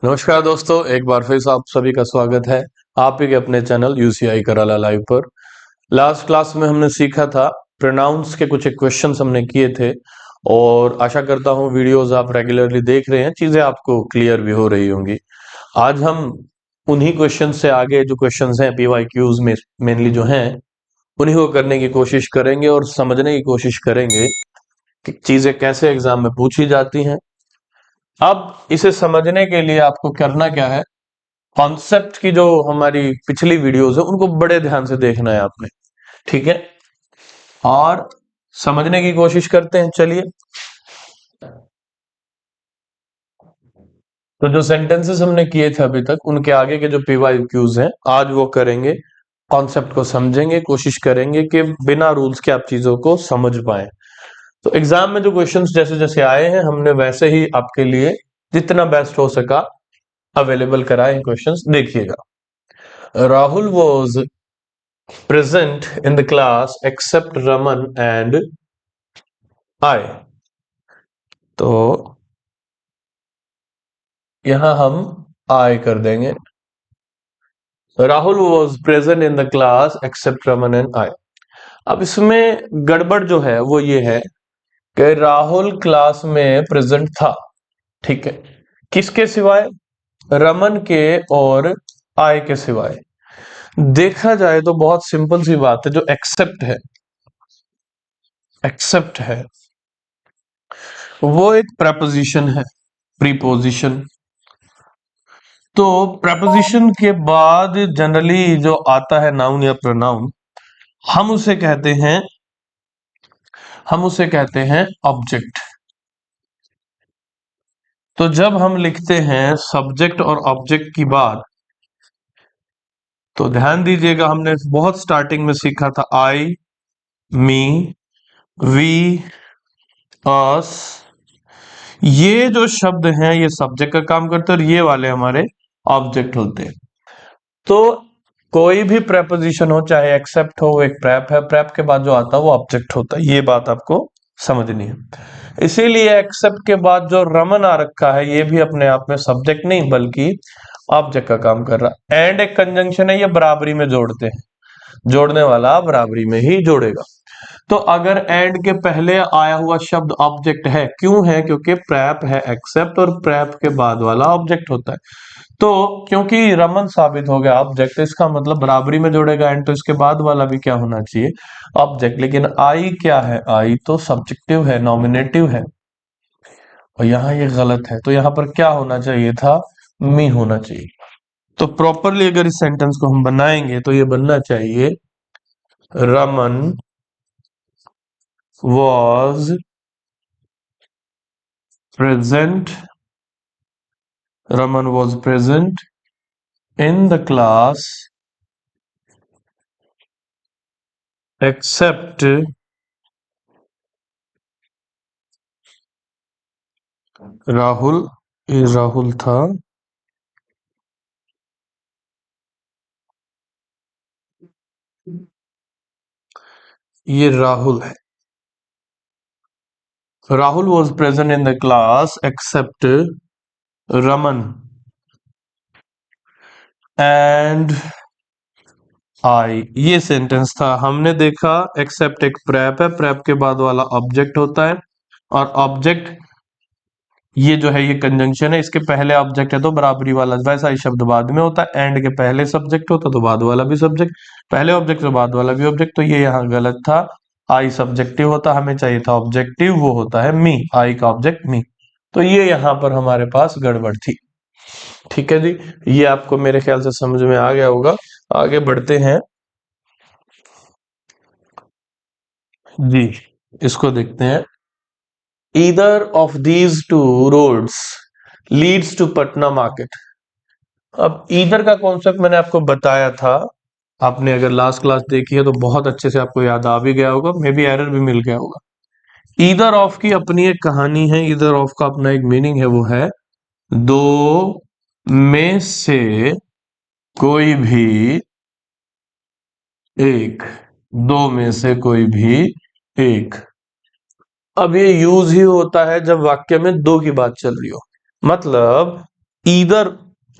नमस्कार दोस्तों, एक बार फिर से आप सभी का स्वागत है आप ही के अपने चैनल यूसीआई कराला लाइव पर। लास्ट क्लास में हमने सीखा था प्रोनाउंस के कुछ क्वेश्चंस हमने किए थे और आशा करता हूँ वीडियोस आप रेगुलरली देख रहे हैं, चीजें आपको क्लियर भी हो रही होंगी। आज हम उन्हीं क्वेश्चन से आगे जो क्वेश्चंस हैं पीवाईक्यूज में मेनली जो हैं उन्हीं को करने की कोशिश करेंगे और समझने की कोशिश करेंगे कि चीजें कैसे एग्जाम में पूछी जाती हैं। अब इसे समझने के लिए आपको करना क्या है, कॉन्सेप्ट की जो हमारी पिछली वीडियोस है उनको बड़े ध्यान से देखना है आपने, ठीक है, और समझने की कोशिश करते हैं। चलिए, तो जो सेंटेंसेस हमने किए थे अभी तक उनके आगे के जो पीवाईक्यूज हैं आज वो करेंगे, कॉन्सेप्ट को समझेंगे, कोशिश करेंगे कि बिना रूल्स के आप चीजों को समझ पाए। तो एग्जाम में जो क्वेश्चंस जैसे जैसे आए हैं हमने वैसे ही आपके लिए जितना बेस्ट हो सका अवेलेबल कराए हैं क्वेश्चंस। देखिएगा, Rahul was present in the class except Raman and I। तो यहां हम I कर देंगे। Rahul was present in the class except Raman and I. अब इसमें गड़बड़ जो है वो ये है कि राहुल क्लास में प्रेजेंट था, ठीक है, किसके सिवाय? रमन के और आई के सिवाय। देखा जाए तो बहुत सिंपल सी बात है, जो एक्सेप्ट है, एक्सेप्ट है वो एक प्रपोजिशन है, प्रीपोजिशन। तो प्रपोजिशन के बाद जनरली जो आता है नाउन या प्रोनाउन, हम उसे कहते हैं ऑब्जेक्ट। तो जब हम लिखते हैं सब्जेक्ट और ऑब्जेक्ट की बात, तो ध्यान दीजिएगा, हमने बहुत स्टार्टिंग में सीखा था आई, मी, वी, अस। ये जो शब्द हैं ये सब्जेक्ट का काम करते हैं और ये वाले हमारे ऑब्जेक्ट होते हैं। तो कोई भी प्रेपोजिशन हो, चाहे एक्सेप्ट हो, वो एक प्रेप है, प्रेप के बाद जो आता है वो ऑब्जेक्ट होता है। ये बात आपको समझनी है। इसीलिए एक्सेप्ट के बाद जो रमन आ रखा है ये भी अपने आप में सब्जेक्ट नहीं बल्कि ऑब्जेक्ट का काम कर रहा है। एंड एक कंजंक्शन है, ये बराबरी में जोड़ते हैं, जोड़ने वाला बराबरी में ही जोड़ेगा। तो अगर एंड के पहले आया हुआ शब्द ऑब्जेक्ट है, क्यों है? क्योंकि प्रैप है एक्सेप्ट और प्रैप के बाद वाला ऑब्जेक्ट होता है। तो क्योंकि रमन साबित हो गया ऑब्जेक्ट, इसका मतलब बराबरी में जोड़ेगा एंड, तो इसके बाद वाला भी क्या होना चाहिए? ऑब्जेक्ट। लेकिन आई क्या है? आई तो सब्जेक्टिव है, नॉमिनेटिव है, और यहां ये गलत है। तो यहां पर क्या होना चाहिए था? मी होना चाहिए। तो प्रॉपरली अगर इस सेंटेंस को हम बनाएंगे तो ये बनना चाहिए Raman was present Raman was present in the class except Rahul. ये राहुल था, ये राहुल है। Rahul was present in the class except Raman and आई। ये सेंटेंस था। हमने देखा एक्सेप्ट एक प्रेप है, प्रेप के बाद वाला ऑब्जेक्ट होता है, और ऑब्जेक्ट ये जो है ये कंजंक्शन है, इसके पहले ऑब्जेक्ट है तो बराबरी वाला वैसा ही शब्द बाद में होता है। एंड के पहले सब्जेक्ट होता तो बाद वाला भी सब्जेक्ट, पहले ऑब्जेक्ट तो बाद वाला भी ऑब्जेक्ट। तो ये यहाँ गलत था, आई सब्जेक्टिव होता, हमें चाहिए था ऑब्जेक्टिव, वो होता है मी, आई का ऑब्जेक्ट मी। तो ये यहाँ पर हमारे पास गड़बड़ थी। ठीक है जी, ये आपको मेरे ख्याल से समझ में आ गया होगा। आगे बढ़ते हैं जी, इसको देखते हैं। Either of these two roads leads to Patna market. अब ईदर का कॉन्सेप्ट मैंने आपको बताया था, आपने अगर लास्ट क्लास देखी है तो बहुत अच्छे से आपको याद आ भी गया होगा, मे बी एरर भी मिल गया होगा। ईदर ऑफ की अपनी एक कहानी है, ईदर ऑफ का अपना एक मीनिंग है, वो है दो में से कोई भी एक, दो में से कोई भी एक। अब ये यूज ही होता है जब वाक्य में दो की बात चल रही हो। मतलब ईदर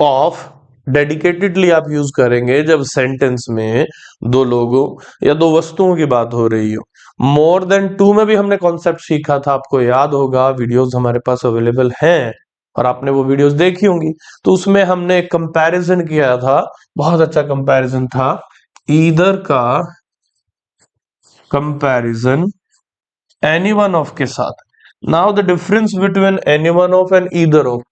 ऑफ डेडिकेटेडली आप यूज करेंगे जब सेंटेंस में दो लोगों या दो वस्तुओं की बात हो रही हो। मोर देन टू में भी हमने कॉन्सेप्ट सीखा था, आपको याद होगा, वीडियोस हमारे पास अवेलेबल हैं और आपने वो वीडियोस देखी होंगी। तो उसमें हमने एक कंपैरिजन किया था, बहुत अच्छा कंपैरिजन था, ईदर का कंपैरिजन एनी वन ऑफ के साथ। Now the difference between any one of and either of,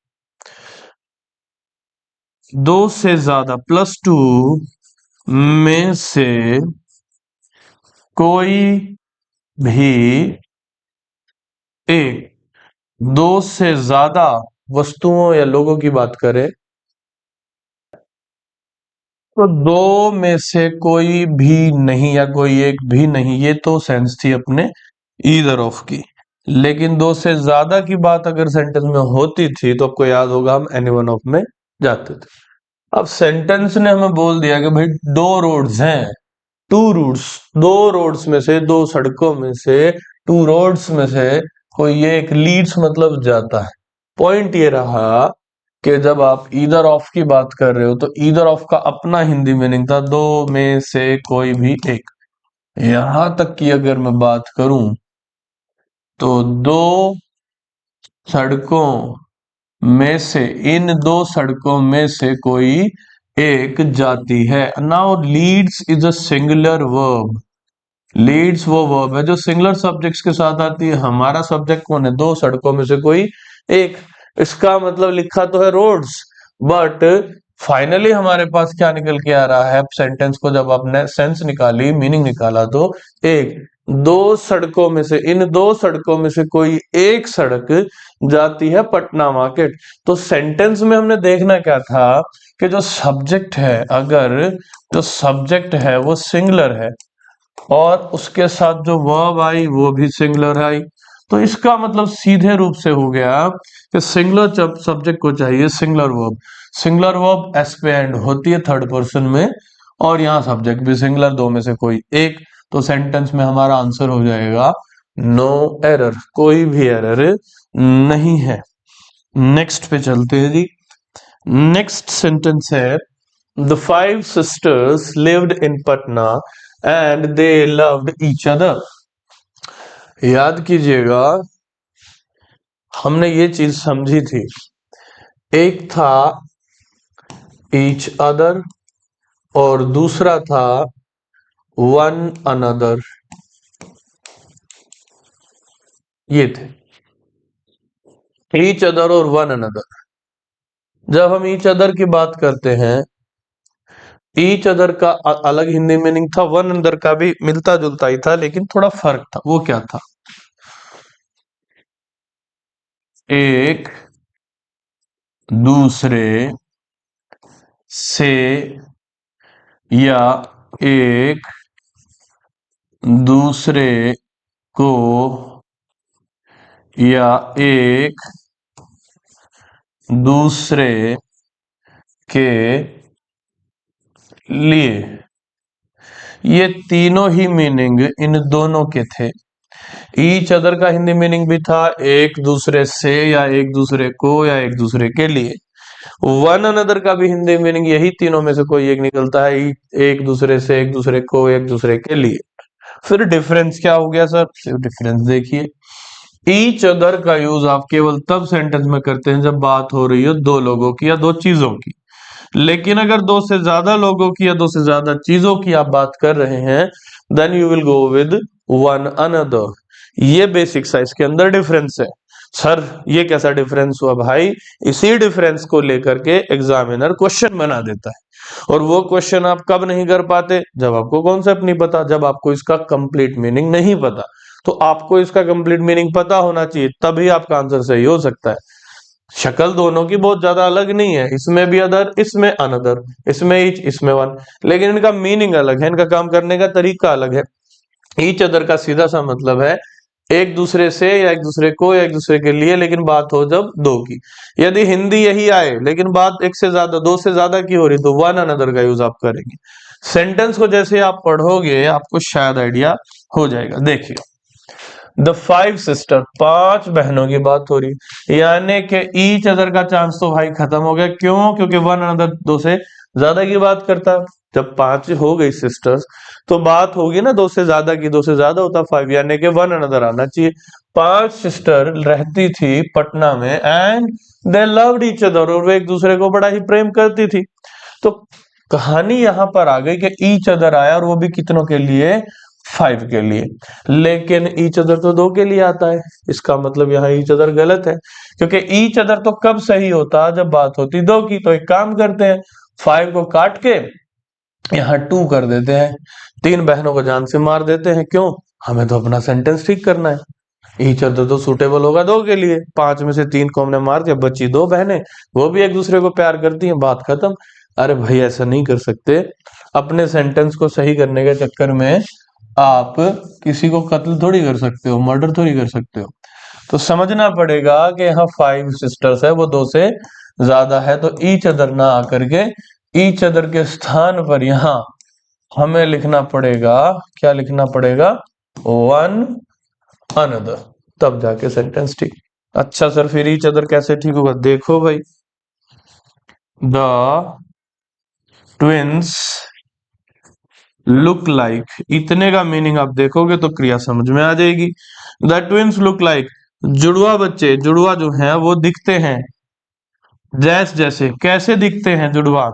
दो से ज्यादा प्लस टू में से कोई भी एक, दो से ज्यादा वस्तुओं या लोगों की बात करें तो दो में से कोई भी नहीं या कोई एक भी नहीं, ये तो सेंस थी अपने ईदर ऑफ की। लेकिन दो से ज्यादा की बात अगर सेंटेंस में होती थी तो आपको याद होगा हम एनी वन ऑफ में जाते थे। अब सेंटेंस ने हमें बोल दिया कि भाई दो रोड्स हैं, टू रूट्स, दो रोड्स में से, दो सड़कों में से, टू रोड्स में से कोई एक लीड्स मतलब जाता है। पॉइंट ये रहा कि जब आप ईदर ऑफ की बात कर रहे हो तो ईदर ऑफ का अपना हिंदी मीनिंग था दो में से कोई भी एक। यहां तक की अगर मैं बात करूं तो दो सड़कों में से, इन दो सड़कों में से कोई एक जाती है। Now leads is a singular verb, leads वो वर्ब है जो सिंगुलर सब्जेक्ट्स के साथ आती है। हमारा सब्जेक्ट कौन है? दो सड़कों में से कोई एक। इसका मतलब लिखा तो है रोड्स, बट फाइनली हमारे पास क्या निकल के आ रहा है सेंटेंस को जब आपने सेंस निकाली, मीनिंग निकाला, तो एक, दो सड़कों में से, इन दो सड़कों में से कोई एक सड़क जाती है पटना मार्केट। तो सेंटेंस में हमने देखना क्या था कि जो सब्जेक्ट है, अगर जो सब्जेक्ट है वो सिंगुलर है और उसके साथ जो वर्ब आई वो भी सिंगुलर आई, तो इसका मतलब सीधे रूप से हो गया कि सिंगुलर सब्जेक्ट को चाहिए singular verb. Singular verb S पे एंड होती है थर्ड पर्सन में, और यहाँ सब्जेक्ट भी सिंगुलर, दो में से कोई एक। तो सेंटेंस में हमारा आंसर हो जाएगा नो एरर, कोई भी एरर नहीं है। नेक्स्ट पे चलते हैं जी। नेक्स्ट सेंटेंस है the five sisters lived in Patna and they loved each other. याद कीजिएगा हमने ये चीज समझी थी, एक था ईच अदर और दूसरा था वन अनदर, ये थे ईच अदर और वन अनदर। जब हम ईच अदर की बात करते हैं, ईच अदर का अलग हिंदी मीनिंग था, वन अनदर का भी मिलता जुलता ही था, लेकिन थोड़ा फर्क था। वो क्या था? एक दूसरे से या एक दूसरे को या एक दूसरे के लिए, ये तीनों ही मीनिंग इन दोनों के थे। ईच अदर का हिंदी मीनिंग भी था एक दूसरे से या एक दूसरे को या एक दूसरे के लिए। वन अनदर का भी हिंदी मीनिंग यही तीनों में से कोई एक निकलता है, एक दूसरे से, एक दूसरे को, एक दूसरे के लिए। फिर डिफरेंस क्या हो गया सर? सिर्फ डिफरेंस देखिए, ईच अदर का यूज आप केवल तब सेंटेंस में करते हैं जब बात हो रही हो दो लोगों की या दो चीजों की। लेकिन अगर दो से ज्यादा लोगों की या दो से ज्यादा चीजों की आप बात कर रहे हैं, then you will go with one another. ये बेसिक सा इसके अंदर डिफरेंस है। सर ये कैसा डिफरेंस हुआ? भाई इसी डिफरेंस को लेकर के एग्जामिनर क्वेश्चन बना देता है, और वो क्वेश्चन आप कब नहीं कर पाते? जब आपको कॉन्सेप्ट नहीं पता, जब आपको इसका कंप्लीट मीनिंग नहीं पता। तो आपको इसका कंप्लीट मीनिंग पता होना चाहिए, तभी आपका आंसर सही हो सकता है। शक्ल दोनों की बहुत ज्यादा अलग नहीं है, इसमें भी अदर, इसमें अनदर, इसमें ईच, इसमें वन, लेकिन इनका मीनिंग अलग है, इनका काम करने का तरीका अलग है। ईच अदर का सीधा सा मतलब है एक दूसरे से या एक दूसरे को या एक दूसरे के लिए, लेकिन बात हो जब दो की। यदि हिंदी यही आए लेकिन बात एक से ज्यादा, दो से ज्यादा की हो रही, तो वन अनदर का यूज आप करेंगे। सेंटेंस को जैसे आप पढ़ोगे आपको शायद आइडिया हो जाएगा। देखिए द 5 सिस्टर, 5 बहनों की बात हो रही है, यानी कि ईच अदर का चांस तो भाई खत्म हो गया। क्यों? क्योंकि वन अनदर दो से ज्यादा की बात करता। जब 5 हो गई सिस्टर्स तो बात होगी ना दो से ज्यादा की, दो से ज्यादा होता 5, यानी कि वन अनदर आना चाहिए। 5 सिस्टर रहती थी पटना में and they loved each other, और वे एक दूसरे को बड़ा ही प्रेम करती थी। तो कहानी यहां पर आ गई कि ईच अदर आया, और वो भी कितनों के लिए? 5 के लिए। लेकिन ईच अदर तो 2 के लिए आता है, इसका मतलब यहाँ ईच अदर गलत है, क्योंकि ईच अदर तो कब सही होता? जब बात होती 2 की। तो एक काम करते हैं, 5 को काट के यहाँ 2 कर देते हैं, 3 बहनों को जान से मार देते हैं। क्यों? हमें तो अपना सेंटेंस ठीक करना है। ईच अदर तो सुटेबल होगा 2 के लिए, 5 में से 3 को हमने मार दिया, बची 2 बहनें, वो भी एक दूसरे को प्यार करती हैं, बात खत्म। अरे भाई ऐसा नहीं कर सकते। अपने सेंटेंस को सही करने के चक्कर में आप किसी को कत्ल थोड़ी कर सकते हो, मर्डर थोड़ी कर सकते हो। तो समझना पड़ेगा कि यहाँ 5 सिस्टर्स है, वो 2 से ज्यादा है, तो ईच अदर ना आकर के ईच अदर के स्थान पर यहाँ हमें लिखना पड़ेगा, क्या लिखना पड़ेगा? वन अनदर, तब जाके सेंटेंस ठीक। अच्छा सर, फिर ईच अदर कैसे ठीक होगा? देखो भाई, द ट्विंस लुक लाइक, इतने का मीनिंग आप देखोगे तो क्रिया समझ में आ जाएगी। द ट्विंस लुक लाइक, जुड़वा बच्चे, जुड़वा जो है वो दिखते हैं जैस जैसे। कैसे दिखते हैं जुड़वा?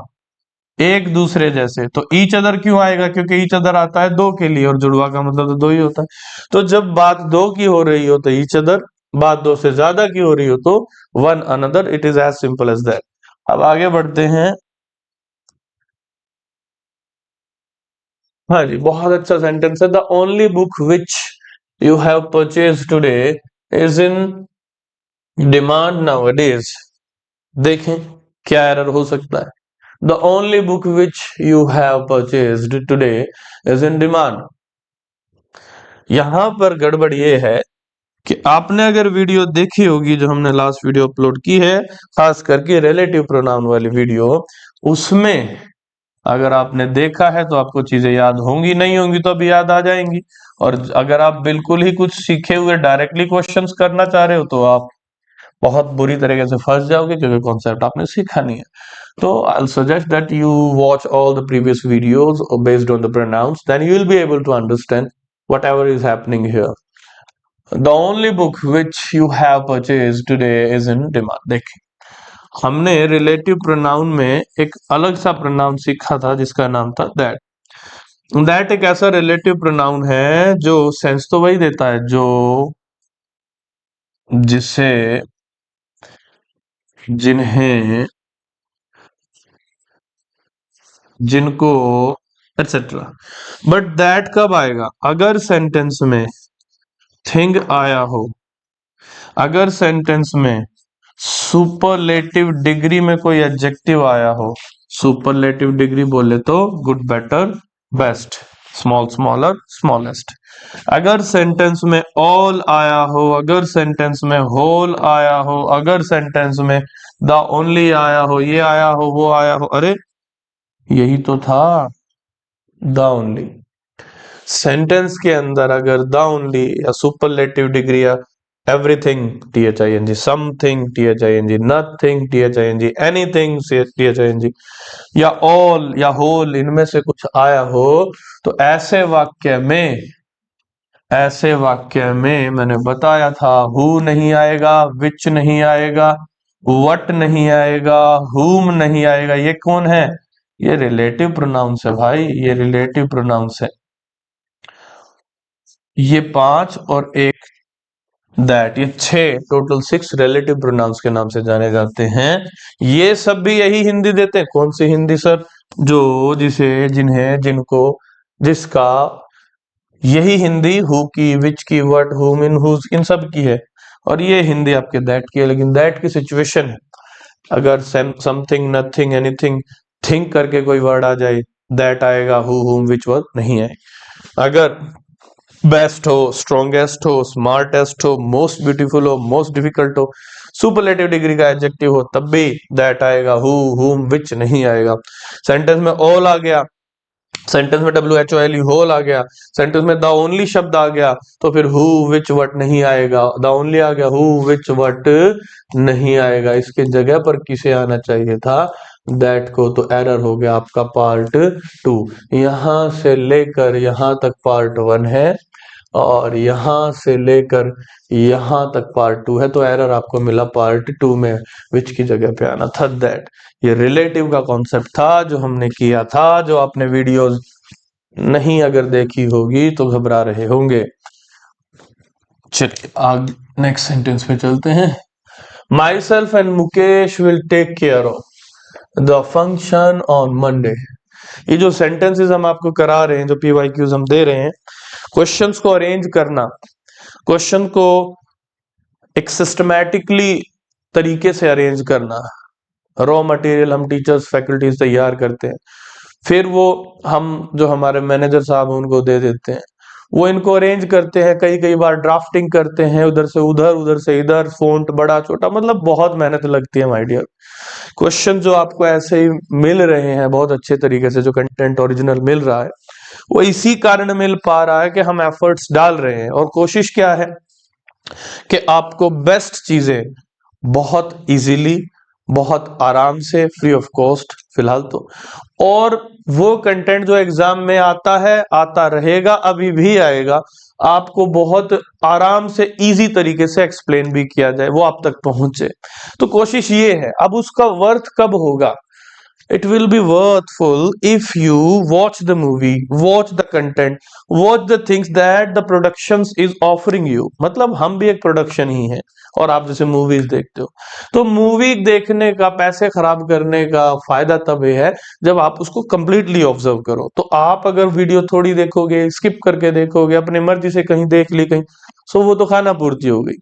एक दूसरे जैसे। तो ईच अदर क्यों आएगा? क्योंकि ईच अदर आता है 2 के लिए, और जुड़वा का मतलब तो 2 ही होता है। तो जब बात 2 की हो रही हो तो ईच अदर, बात 2 से ज्यादा की हो रही हो तो one another. It is as simple as that. अब आगे बढ़ते हैं। हाँ जी, बहुत अच्छा सेंटेंस है। The only book which you have purchase today is in demand nowadays. देखें क्या एरर हो सकता है। The only book which you have purchased today is in demand. यहां पर गड़बड़ ये है कि आपने अगर वीडियो देखी होगी जो हमने लास्ट वीडियो अपलोड की है, खास करके रिलेटिव प्रोनाउन वाली वीडियो, उसमें अगर आपने देखा है तो आपको चीजें याद होंगी, नहीं होंगी तो अभी याद आ जाएंगी। और अगर आप बिल्कुल ही कुछ सीखे हुए डायरेक्टली क्वेश्चंस करना चाह रहे हो तो आप बहुत बुरी तरीके से फंस जाओगे, क्योंकि कॉन्सेप्ट आपने सीखा नहीं है। तो I'll suggest that you watch all the previous videos based on the pronouns, then you will be able to understand whatever is happening here. The only book which you have purchased today is in demand. देखिए, हमने relative pronoun में एक अलग सा pronoun सीखा था जिसका नाम था दैट। दैट एक ऐसा रिलेटिव प्रोनाउन है जो सेंस तो वही देता है जो जिसे जिन्हें जिनको एक्सेट्रा। बट दैट कब आएगा? अगर सेंटेंस में थिंग आया हो, अगर सेंटेंस में सुपरलेटिव डिग्री में कोई एडजेक्टिव आया हो। सुपरलेटिव डिग्री बोले तो good, better, best, small, smaller, smallest. अगर सेंटेंस में ऑल आया हो, अगर सेंटेंस में होल आया हो, अगर सेंटेंस में द ओनली आया हो, ये आया हो, वो आया हो, अरे यही तो था द ओनली। सेंटेंस के अंदर अगर द ओनली या सुपरलेटिव डिग्री या everything THING, something THING, nothing THING, anything THING, या ऑल या होल, इनमें से कुछ आया हो, तो ऐसे वाक्य में मैंने बताया था हु नहीं आएगा, विच नहीं आएगा, वट नहीं आएगा, हुम नहीं आएगा। ये कौन है? ये रिलेटिव प्रोनाउंस है भाई, ये रिलेटिव प्रोनाउंस है। ये 5 और एक दैट, ये 6, टोटल 6 रिलेटिव प्रोनाउंस के नाम से जाने जाते हैं। ये सब भी यही हिंदी देते हैं। कौन सी हिंदी सर? जो, जिसे, जिन्हें, जिनको, जिसका, यही हिंदी हु की, विच की, व्हाट, हुम, इन, हुज, इन सब की है। और ये हिंदी आपके दैट की है। लेकिन दैट की सिचुएशन है अगर समथिंग, नथिंग, एनीथिंग, थिंक करके कोई वर्ड आ जाए, दैट आएगा, हु, हुम, विच, वर्ड नहीं है। अगर बेस्ट हो, स्ट्रॉन्गेस्ट हो, स्मार्टेस्ट हो, मोस्ट ब्यूटीफुल हो, मोस्ट डिफिकल्ट हो, सुपरलेटिव डिग्री का एडजेक्टिव हो, तब भी दैट आएगा, हु, हुम, विच नहीं आएगा। सेंटेंस में ऑल आ गया सेंटेंस में WHOLE होल आ गया, सेंटेंस में द ओनली शब्द आ गया, तो फिर हु विच वट नहीं आएगा, द ओनली आ गया, हु विच वट नहीं आएगा, इसके जगह पर किसे आना चाहिए था, दैट को, तो एरर हो गया आपका पार्ट 2। यहां से लेकर यहां तक पार्ट 1 है और यहां से लेकर यहां तक पार्ट 2 है, तो एरर आपको मिला पार्ट 2 में, विच की जगह पे आना था दैट। ये रिलेटिव का कॉन्सेप्ट था जो हमने किया था, जो आपने वीडियोस नहीं अगर देखी होगी तो घबरा रहे होंगे। चलिए आगे नेक्स्ट सेंटेंस पे चलते हैं। Myself and Mukesh will take care of the function on Monday. ये जो सेंटेंसेस हम आपको करा रहे हैं, जो PYQs हम दे रहे हैं, क्वेश्चंस को अरेंज करना, क्वेश्चन को एक सिस्टमैटिकली तरीके से अरेंज करना, रॉ मटेरियल हम टीचर्स फैकल्टीज तैयार करते हैं, फिर वो हम जो हमारे मैनेजर साहब हैं उनको दे देते हैं, वो इनको अरेंज करते हैं, कई कई बार ड्राफ्टिंग करते हैं, उधर से उधर उधर से इधर, फोंट बड़ा छोटा, मतलब बहुत मेहनत लगती है माय डियर। क्वेश्चन जो आपको ऐसे ही मिल रहे हैं बहुत अच्छे तरीके से, जो कंटेंट ओरिजिनल मिल रहा है, वो इसी कारण मिल पा रहा है कि हम एफर्ट्स डाल रहे हैं, और कोशिश क्या है कि आपको बेस्ट चीजें बहुत इजीली, बहुत आराम से, फ्री ऑफ कॉस्ट फिलहाल तो, और वो कंटेंट जो एग्जाम में आता है, आता रहेगा, अभी भी आएगा, आपको बहुत आराम से इजी तरीके से एक्सप्लेन भी किया जाए, वो आप तक पहुंचे। तो कोशिश ये है। अब उसका वर्थ कब होगा? It will be worthful if you watch the movie, watch the content, watch the things that the productions is offering you। मतलब हम भी एक प्रोडक्शन ही है और आप जैसे मूवीज देखते हो, तो मूवी देखने का, पैसे खराब करने का फायदा तब है जब आप उसको कंप्लीटली ऑब्जर्व करो। तो आप अगर वीडियो थोड़ी देखोगे, स्किप करके देखोगे, अपनी मर्जी से कहीं देख ली कहीं, सो वो तो खाना पूर्ति हो गई।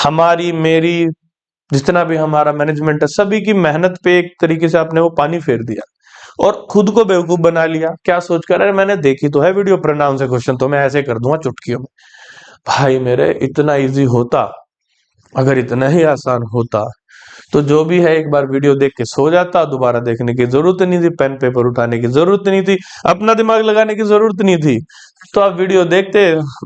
हमारी, मेरी, जितना भी हमारा मैनेजमेंट है, सभी की मेहनत पे एक तरीके से आपने वो पानी फेर दिया और खुद को बेवकूफ बना लिया, क्या सोचकर, अरे मैंने देखी तो है वीडियो, प्रणाम से क्वेश्चन तो मैं ऐसे कर दूंगा चुटकियों में। भाई मेरे, इतना इजी होता, अगर इतना ही आसान होता तो जो भी है एक बार वीडियो देख के सो जाता, दोबारा देखने की जरूरत नहीं थी, पेन पेपर उठाने की जरूरत नहीं थी, अपना दिमाग लगाने की जरूरत नहीं थी। तो आप वीडियो देखते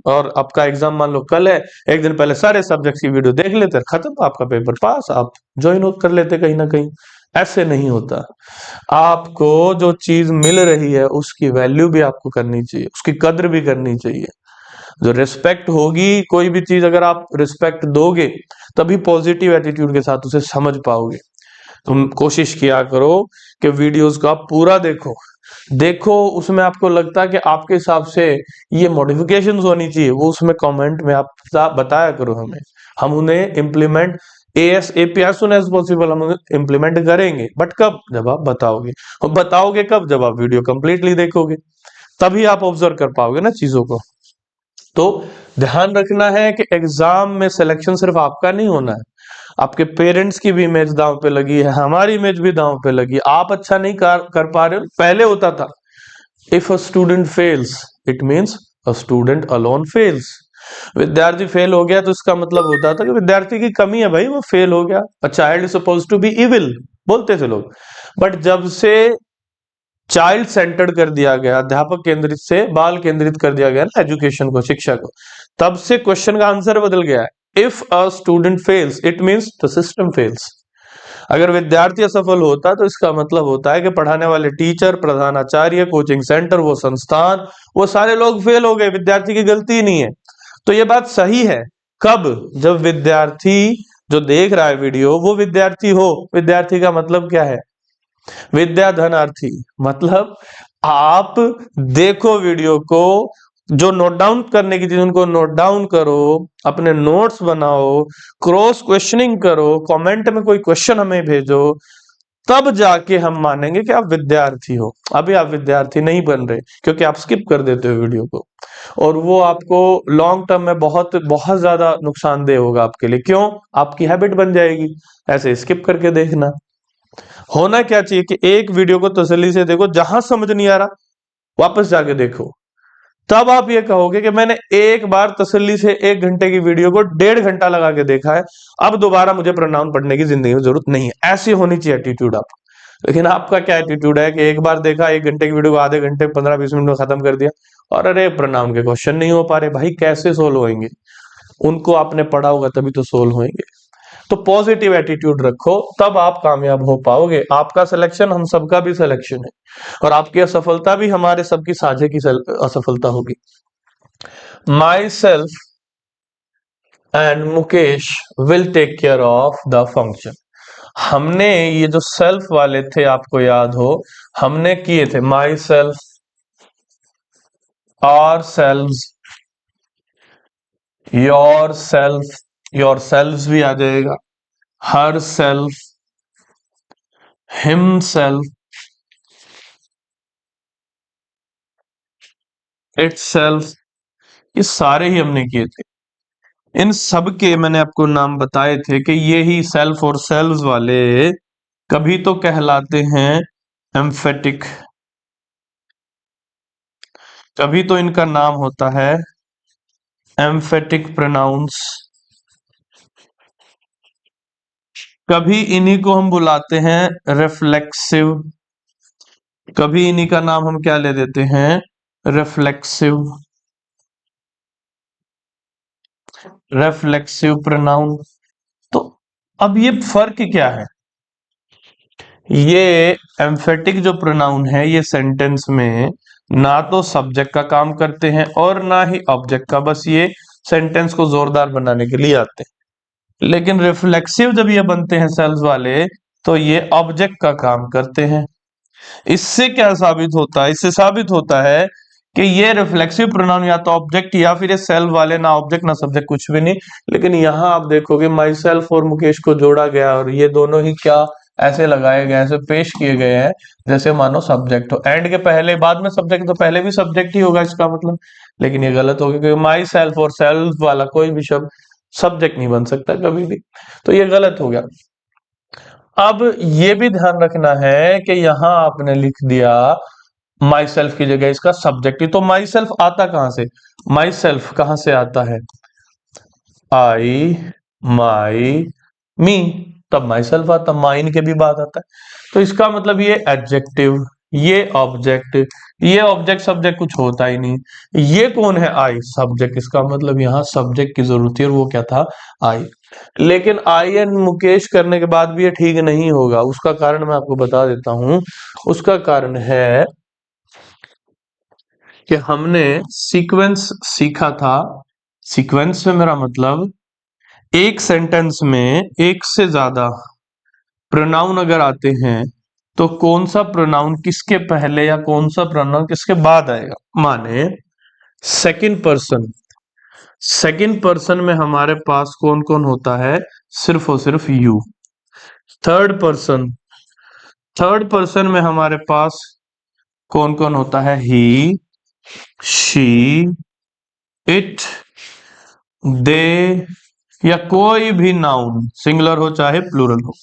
और आपका एग्जाम मान लो कल है, एक दिन पहले सारे सब्जेक्ट की वीडियो देख लेते, खत्म, आपका पेपर पास, आप ज्वाइन कर लेते कहीं ना कहीं। ऐसे नहीं होता। आपको जो चीज मिल रही है उसकी वैल्यू भी आपको करनी चाहिए, उसकी कद्र भी करनी चाहिए। जो रिस्पेक्ट होगी, कोई भी चीज अगर आप रिस्पेक्ट दोगे तभी पॉजिटिव एटीट्यूड के साथ उसे समझ पाओगे। तुम कोशिश किया करो कि वीडियोस को आप पूरा देखो, देखो उसमें आपको लगता है कि आपके हिसाब से ये मॉडिफिकेशंस होनी चाहिए, वो उसमें कमेंट में आप बताया करो हमें, हम उन्हें implement ASAP as soon as possible हम उन्हें इम्प्लीमेंट करेंगे। बट कब? जब आप बताओगे। और बताओगे कब? जब आप वीडियो कंप्लीटली देखोगे, तभी आप ऑब्जर्व कर पाओगे ना चीजों को। तो ध्यान रखना है कि एग्जाम में सिलेक्शन सिर्फ आपका नहीं होना है, आपके पेरेंट्स की भी इमेज दांव पे लगी है, हमारी इमेज भी दांव पे लगी है। आप अच्छा नहीं कर पा रहे हो, पहले होता था if a student fails it means a student alone fails. विद्यार्थी फेल हो गया तो इसका मतलब होता था कि विद्यार्थी की कमी है भाई, वो फेल हो गया। A child is suppose to be evil बोलते थे लोग। बट जब से चाइल्ड सेंटर्ड कर दिया गया, अध्यापक केंद्रित से बाल केंद्रित कर दिया गया ना एजुकेशन को, शिक्षा को, तब से क्वेश्चन का आंसर बदल गया है। If a student fails it means the system fails. अगर विद्यार्थी असफल होता तो इसका मतलब होता है कि पढ़ाने वाले टीचर, प्रधानाचार्य, कोचिंग सेंटर, वो संस्थान, वो सारे लोग फेल हो गए, विद्यार्थी की गलती ही नहीं है। तो ये बात सही है कब? जब विद्यार्थी जो देख रहा है वीडियो वो विद्यार्थी हो। विद्यार्थी का मतलब क्या है? विद्या धनार्थी। मतलब आप देखो वीडियो को, जो नोट डाउन करने की चीज उनको नोट डाउन करो, अपने नोट्स बनाओ, क्रॉस क्वेश्चनिंग करो, कमेंट में कोई क्वेश्चन हमें भेजो, तब जाके हम मानेंगे कि आप विद्यार्थी हो। अभी आप विद्यार्थी नहीं बन रहे क्योंकि आप स्किप कर देते हो वीडियो को, और वो आपको लॉन्ग टर्म में बहुत बहुत ज्यादा नुकसानदेह होगा आपके लिए। क्यों? आपकी हैबिट बन जाएगी ऐसे स्किप करके देखना। होना क्या चाहिए कि एक वीडियो को तसल्ली से देखो, जहां समझ नहीं आ रहा वापस जाके देखो, तब आप ये कहोगे कि मैंने एक बार तसल्ली से 1 घंटे की वीडियो को 1.5 घंटा लगा के देखा है, अब दोबारा मुझे प्रोनाउन पढ़ने की जिंदगी में जरूरत नहीं है। ऐसी होनी चाहिए एटीट्यूड आप। लेकिन आपका क्या एटीट्यूड है कि एक बार देखा 1 घंटे की वीडियो को आधे घंटे 15-20 मिनट में खत्म कर दिया, और अरे प्रोनाउन के क्वेश्चन नहीं हो पा रहे, भाई कैसे सोल्व होंगे? उनको आपने पढ़ा होगा तभी तो सोल्व होंगे। तो पॉजिटिव एटीट्यूड रखो, तब आप कामयाब हो पाओगे। आपका सिलेक्शन हम सबका भी सिलेक्शन है, और आपकी असफलता भी हमारे सबकी साझे की असफलता होगी। Myself and Mukesh will take care of the function. हमने ये जो सेल्फ वाले थे, आपको याद हो, हमने किए थे myself, ourselves, yourself, yourselves भी आ जाएगा, herself, himself, itself, ये सारे ही हमने किए थे। इन सब के मैंने आपको नाम बताए थे कि ये ही सेल्फ और सेल्व्स वाले कभी तो कहलाते हैं एम्फेटिक, कभी तो इनका नाम होता है एम्फेटिक प्रोनाउंस, कभी इन्हीं को हम बुलाते हैं रिफ्लेक्सिव, कभी इन्हीं का नाम हम क्या ले देते हैं, रिफ्लेक्सिव, रिफ्लेक्सिव प्रोनाउन। तो अब ये फर्क क्या है? ये एम्फेटिक जो प्रोनाउन है ये सेंटेंस में ना तो सब्जेक्ट का काम करते हैं और ना ही ऑब्जेक्ट का, बस ये सेंटेंस को जोरदार बनाने के लिए आते हैं। लेकिन रिफ्लेक्सिव जब ये बनते हैं सेल्स वाले, तो ये ऑब्जेक्ट का काम करते हैं। इससे क्या साबित होता है? इससे साबित होता है कि ये रिफ्लेक्सिव प्रोनाउन या तो ऑब्जेक्ट, या फिर ये सेल्फ वाले ना ऑब्जेक्ट ना सब्जेक्ट, कुछ भी नहीं। लेकिन यहां आप देखोगे माई सेल्फ और मुकेश को जोड़ा गया, और ये दोनों ही क्या ऐसे लगाए गए, ऐसे पेश किए गए हैं जैसे मानो सब्जेक्ट हो। एंड के पहले, बाद में सब्जेक्ट, तो पहले भी सब्जेक्ट ही होगा इसका मतलब। लेकिन ये गलत हो गया, क्योंकि माई सेल्फ और सेल्फ वाला कोई भी शब्द सब्जेक्ट नहीं बन सकता कभी भी। तो ये गलत हो गया। अब ये भी ध्यान रखना है कि यहां आपने लिख दिया माई सेल्फ की जगह इसका सब्जेक्ट ही, तो माई सेल्फ आता कहां से? माई सेल्फ कहां से आता है? आई, माई, मी, तब माई सेल्फ आता, माइन के भी बाद आता है। तो इसका मतलब ये एडजेक्टिव, ये ऑब्जेक्ट, ये ऑब्जेक्ट सब्जेक्ट कुछ होता ही नहीं। ये कौन है? आई, सब्जेक्ट। इसका मतलब यहां सब्जेक्ट की जरूरत है, और वो क्या था? आई। लेकिन आई एन मुकेश करने के बाद भी ये ठीक नहीं होगा। उसका कारण मैं आपको बता देता हूं। उसका कारण है कि हमने सीक्वेंस सीखा था। सीक्वेंस से मेरा मतलब, एक सेंटेंस में एक से ज्यादा प्रोनाउन अगर आते हैं, तो कौन सा प्रोनाउन किसके पहले या कौन सा प्रोनाउन किसके बाद आएगा। माने सेकंड पर्सन, सेकंड पर्सन में हमारे पास कौन कौन होता है? सिर्फ और सिर्फ you. Third person, third person में हमारे पास कौन कौन होता है? ही, शी, इट, दे, या कोई भी नाउन, सिंगुलर हो चाहे प्लूरल हो।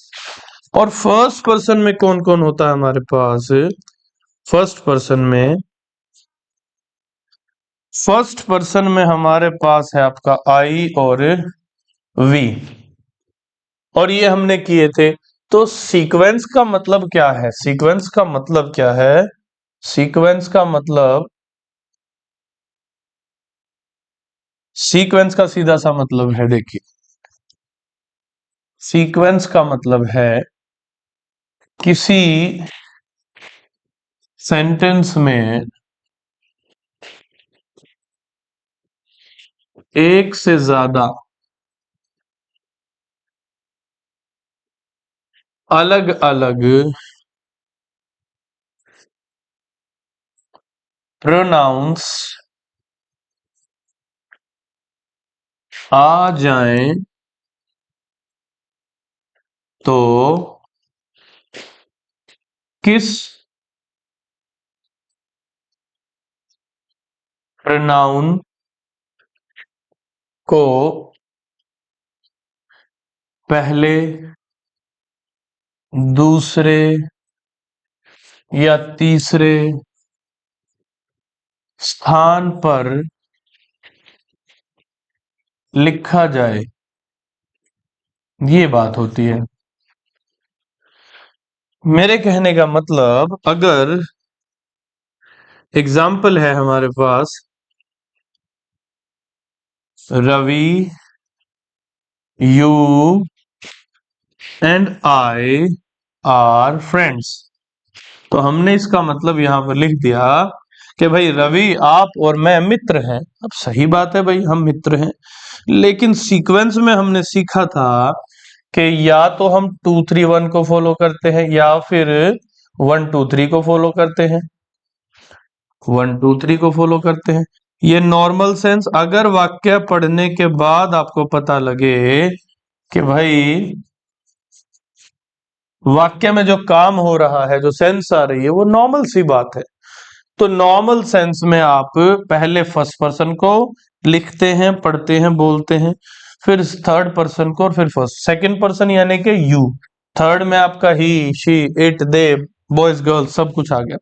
और फर्स्ट पर्सन में कौन कौन होता है हमारे पास? फर्स्ट पर्सन में, फर्स्ट पर्सन में हमारे पास है आपका आई और वी, और ये हमने किए थे। तो सीक्वेंस का मतलब क्या है? सीक्वेंस का मतलब क्या है? सीक्वेंस का मतलब, सीक्वेंस का सीधा सा मतलब है, देखिए, सीक्वेंस का मतलब है किसी सेंटेंस में एक से ज्यादा अलग अलग प्रोनाउंस आ जाएं तो किस प्रोनाउन को पहले, दूसरे या तीसरे स्थान पर लिखा जाए, ये बात होती है। मेरे कहने का मतलब, अगर एग्जाम्पल है हमारे पास, Ravi, you and I are friends, तो हमने इसका मतलब यहां पर लिख दिया कि भाई रवि आप और मैं मित्र हैं। अब सही बात है भाई, हम मित्र हैं, लेकिन सीक्वेंस में हमने सीखा था कि या तो हम 2 3 1 को फॉलो करते हैं या फिर 1 2 3 को फॉलो करते हैं, 1 2 3 को फॉलो करते हैं। ये नॉर्मल सेंस, अगर वाक्य पढ़ने के बाद आपको पता लगे कि भाई वाक्य में जो काम हो रहा है, जो सेंस आ रही है, वो नॉर्मल सी बात है, तो नॉर्मल सेंस में आप पहले फर्स्ट पर्सन को लिखते हैं, पढ़ते हैं, बोलते हैं, फिर थर्ड पर्सन को, और फिर फर्स्ट सेकंड पर्सन यानी कि यू, थर्ड में आपका he, she, it, they, boys, girls, सब कुछ आ गया,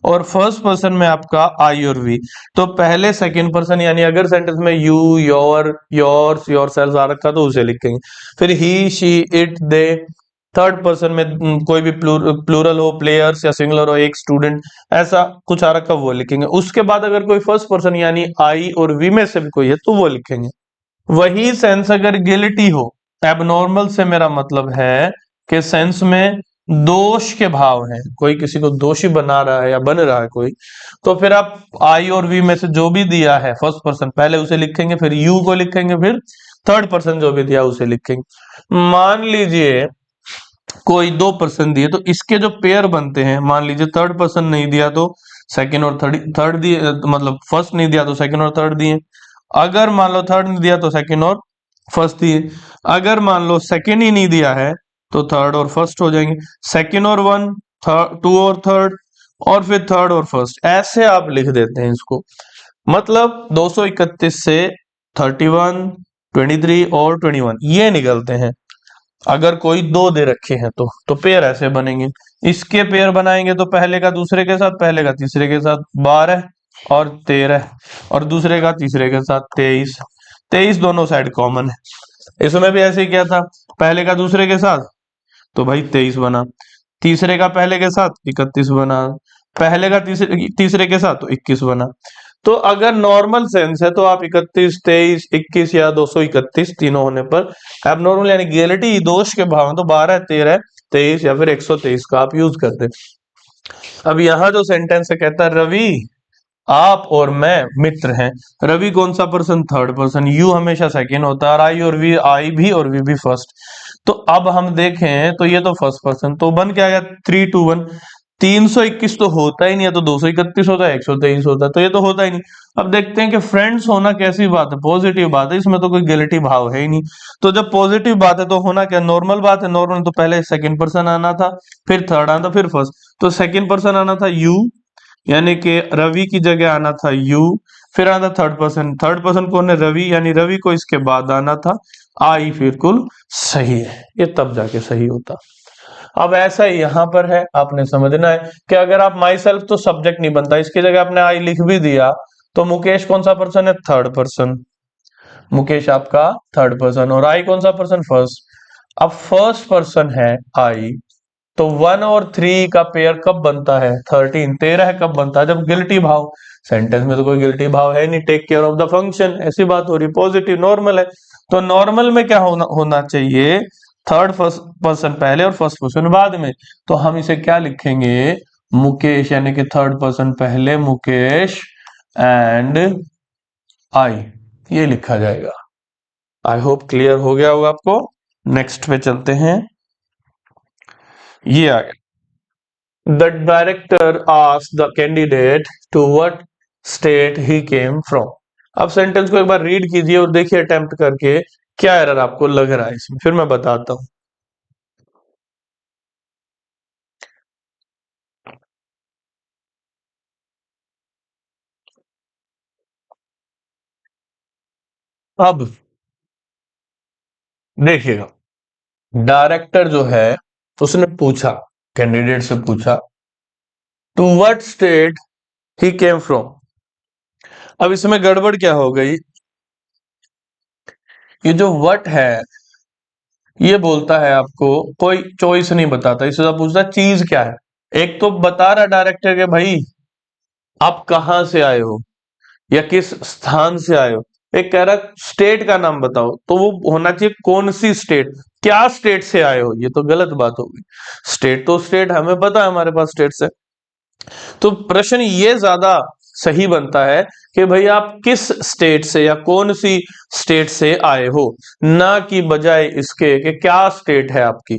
और फर्स्ट पर्सन में आपका आई और वी। तो पहले सेकंड पर्सन यानी अगर सेंटेंस में you, your, yours, yourselves आ रखा तो उसे लिखेंगे, फिर he, she, it, they. Third person में कोई भी प्लूरल हो, प्लेयर्स या सिंगुलर हो, एक स्टूडेंट, ऐसा कुछ आ रखा वो लिखेंगे। उसके बाद अगर कोई फर्स्ट पर्सन यानी आई और वी में से भी कोई है तो वो लिखेंगे। वही सेंस अगर गिल्टी हो, एबनॉर्मल से मेरा मतलब है कि सेंस में दोष के भाव हैं, कोई किसी को दोषी बना रहा है या बन रहा है कोई, तो फिर आप आई और वी में से जो भी दिया है फर्स्ट पर्सन, पहले उसे लिखेंगे, फिर यू को लिखेंगे, फिर थर्ड पर्सन जो भी दिया उसे लिखेंगे। मान लीजिए कोई 2 पर्सन दिए, तो इसके जो पेयर बनते हैं, मान लीजिए थर्ड पर्सन नहीं दिया तो सेकंड और थर्ड, थर्ड दिए मतलब फर्स्ट नहीं दिया तो सेकंड और थर्ड दिए, अगर मान लो थर्ड नहीं दिया तो सेकंड और फर्स्ट दिए, अगर मान लो सेकंड ही नहीं दिया है तो थर्ड और फर्स्ट हो जाएंगे, सेकंड और वन, टू और थर्ड, और फिर थर्ड और फर्स्ट, ऐसे आप लिख देते हैं इसको। मतलब 231 से 31, 23 और 21 ये निकलते हैं। अगर कोई दो दे रखे हैं तो पेयर ऐसे बनेंगे। इसके पेयर बनाएंगे तो पहले का दूसरे के साथ, पहले का तीसरे के साथ 12 और 13, और दूसरे का तीसरे के साथ 23, 23 दोनों साइड कॉमन है। इसमें भी ऐसे ही किया था, पहले का दूसरे के साथ तो भाई 23 बना, तीसरे का पहले के साथ 31 बना, पहले का तीसरे तीसरे के साथ तो 21 बना। तो अगर नॉर्मल सेंस है तो आप 31, 23, 21 या 231 तीनों होने पर, एबनॉर्मल यानी गियलिटी दोष के भाव में तो 12, 13, 23 या फिर 123 का आप यूज करते। अब यहाँ जो सेंटेंस है कहता है रवि आप और मैं मित्र हैं। रवि कौन सा पर्सन? Third person. यू हमेशा सेकंड होता है, और आई और वी, आई भी और वी भी फर्स्ट। तो अब हम देखें तो ये तो फर्स्ट पर्सन, तो बन क्या गया 3 2 1। 321 तो होता ही नहीं है, तो 231 होता है, 123 होता है, तो ये तो होता ही नहीं। अब देखते हैं कि फ्रेंड्स होना कैसी बात है, पॉजिटिव बात है, इसमें तो कोई गिल्टी भाव है ही नहीं। तो जब पॉजिटिव बात है तो होना क्या, नॉर्मल बात है। नॉर्मल तो पहले सेकंड पर्सन आना था, फिर थर्ड आना था, फिर फर्स्ट। तो सेकंड पर्सन आना था यू, यानी कि रवि की जगह आना था यू, फिर आना था थर्ड पर्सन। थर्ड पर्सन कौन है? रवि, यानी रवि को इसके बाद आना था आई। बिल्कुल सही है, ये तब जाके सही होता। अब ऐसा ही यहां पर है, आपने समझना है कि अगर आप माई सेल्फ तो सब्जेक्ट नहीं बनता, इसकी जगह आपने आई लिख भी दिया तो मुकेश कौन सा पर्सन है? Third person. मुकेश आपका थर्ड पर्सन, और आई कौन सा पर्सन? फर्स्ट। अब फर्स्ट पर्सन है आई, तो 1 और 3 का पेयर कब बनता है? 13, 13 कब बनता है? जब गिल्टी भाव। सेंटेंस में तो कोई गिल्टी भाव है नहीं, take care of the function, ऐसी बात हो रही, पॉजिटिव नॉर्मल है। तो नॉर्मल में क्या होना चाहिए? थर्ड फर्स्ट पर्सन पहले और फर्स्ट पर्सन बाद में। तो हम इसे क्या लिखेंगे? मुकेश, यानी कि थर्ड पर्सन पहले मुकेश एंड आई, ये लिखा जाएगा। आई होप क्लियर हो गया होगा आपको। नेक्स्ट पे चलते हैं, ये आ गया। The director asked the candidate to what state he came from. अब सेंटेंस को एक बार रीड कीजिए और देखिए अटेम्प्ट करके क्या एरर आपको लग रहा है इसमें, फिर मैं बताता हूं। अब देखिएगा, डायरेक्टर जो है उसने पूछा, कैंडिडेट से पूछा to what state he came from. अब इसमें गड़बड़ क्या हो गई, ये जो व्हाट है ये बोलता है आपको, कोई चॉइस नहीं बताता, इससे तो पूछता चीज क्या है। एक तो बता रहा डायरेक्टर के भाई आप कहां से आए हो या किस स्थान से आए हो। एक कह रहा स्टेट का नाम बताओ, तो वो होना चाहिए कौन सी स्टेट, क्या स्टेट से आए हो, ये तो गलत बात होगी। स्टेट तो स्टेट हमें पता है, हमारे पास स्टेट से। तो प्रश्न ये ज्यादा सही बनता है कि भाई आप किस स्टेट से या कौन सी स्टेट से आए हो, ना कि बजाय इसके कि क्या स्टेट है आपकी।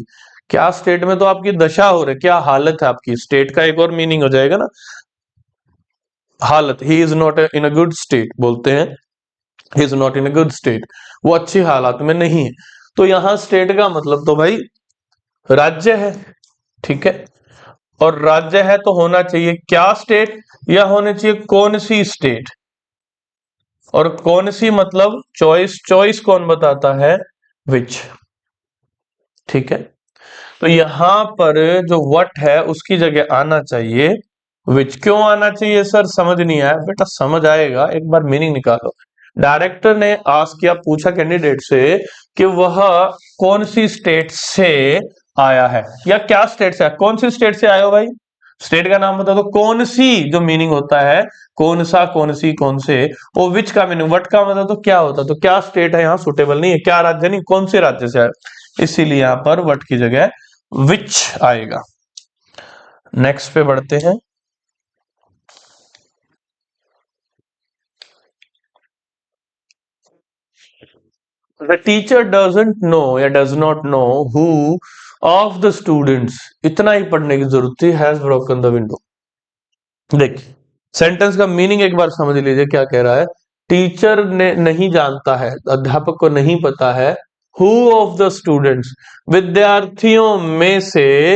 क्या स्टेट में तो आपकी दशा हो रही है, क्या हालत है आपकी। स्टेट का एक और मीनिंग हो जाएगा ना, हालत। He is not in a good state बोलते हैं, he is not in a good state, वो अच्छी हालात में नहीं है। तो यहां स्टेट का मतलब तो भाई राज्य है, ठीक है। और राज्य है तो होना चाहिए क्या स्टेट, या होने चाहिए कौन सी स्टेट। और कौन सी मतलब चॉइस, चॉइस कौन बताता है, विच, ठीक है। तो यहां पर जो वट है उसकी जगह आना चाहिए विच। क्यों आना चाहिए सर, समझ नहीं आया बेटा, समझ आएगा, एक बार मीनिंग निकालो। डायरेक्टर ने आस्क किया, पूछा कैंडिडेट से कि वह कौन सी स्टेट से आया है, या क्या स्टेट से आया, कौन सी स्टेट से आए हो भाई, स्टेट का नाम बता दो। कौन सी जो मीनिंग होता है, कौन सा, कौन सी, कौन से, वो विच का मीनिंग, वट का मतलब तो क्या होता है, तो क्या स्टेट है यहाँ सुटेबल नहीं है, क्या राज्य नहीं, कौन से राज्य से आए, इसीलिए यहां पर वट की जगह विच आएगा। नेक्स्ट पे बढ़ते हैं। द टीचर डजंट नो या does not know who of the students, इतना ही पढ़ने की जरूरत थी, हैज ब्रोकन द विंडो। देखिए सेंटेंस का मीनिंग एक बार समझ लीजिए, क्या कह रहा है। टीचर ने नहीं जानता है, अध्यापक को नहीं पता है, हु ऑफ द स्टूडेंट्स, विद्यार्थियों में से,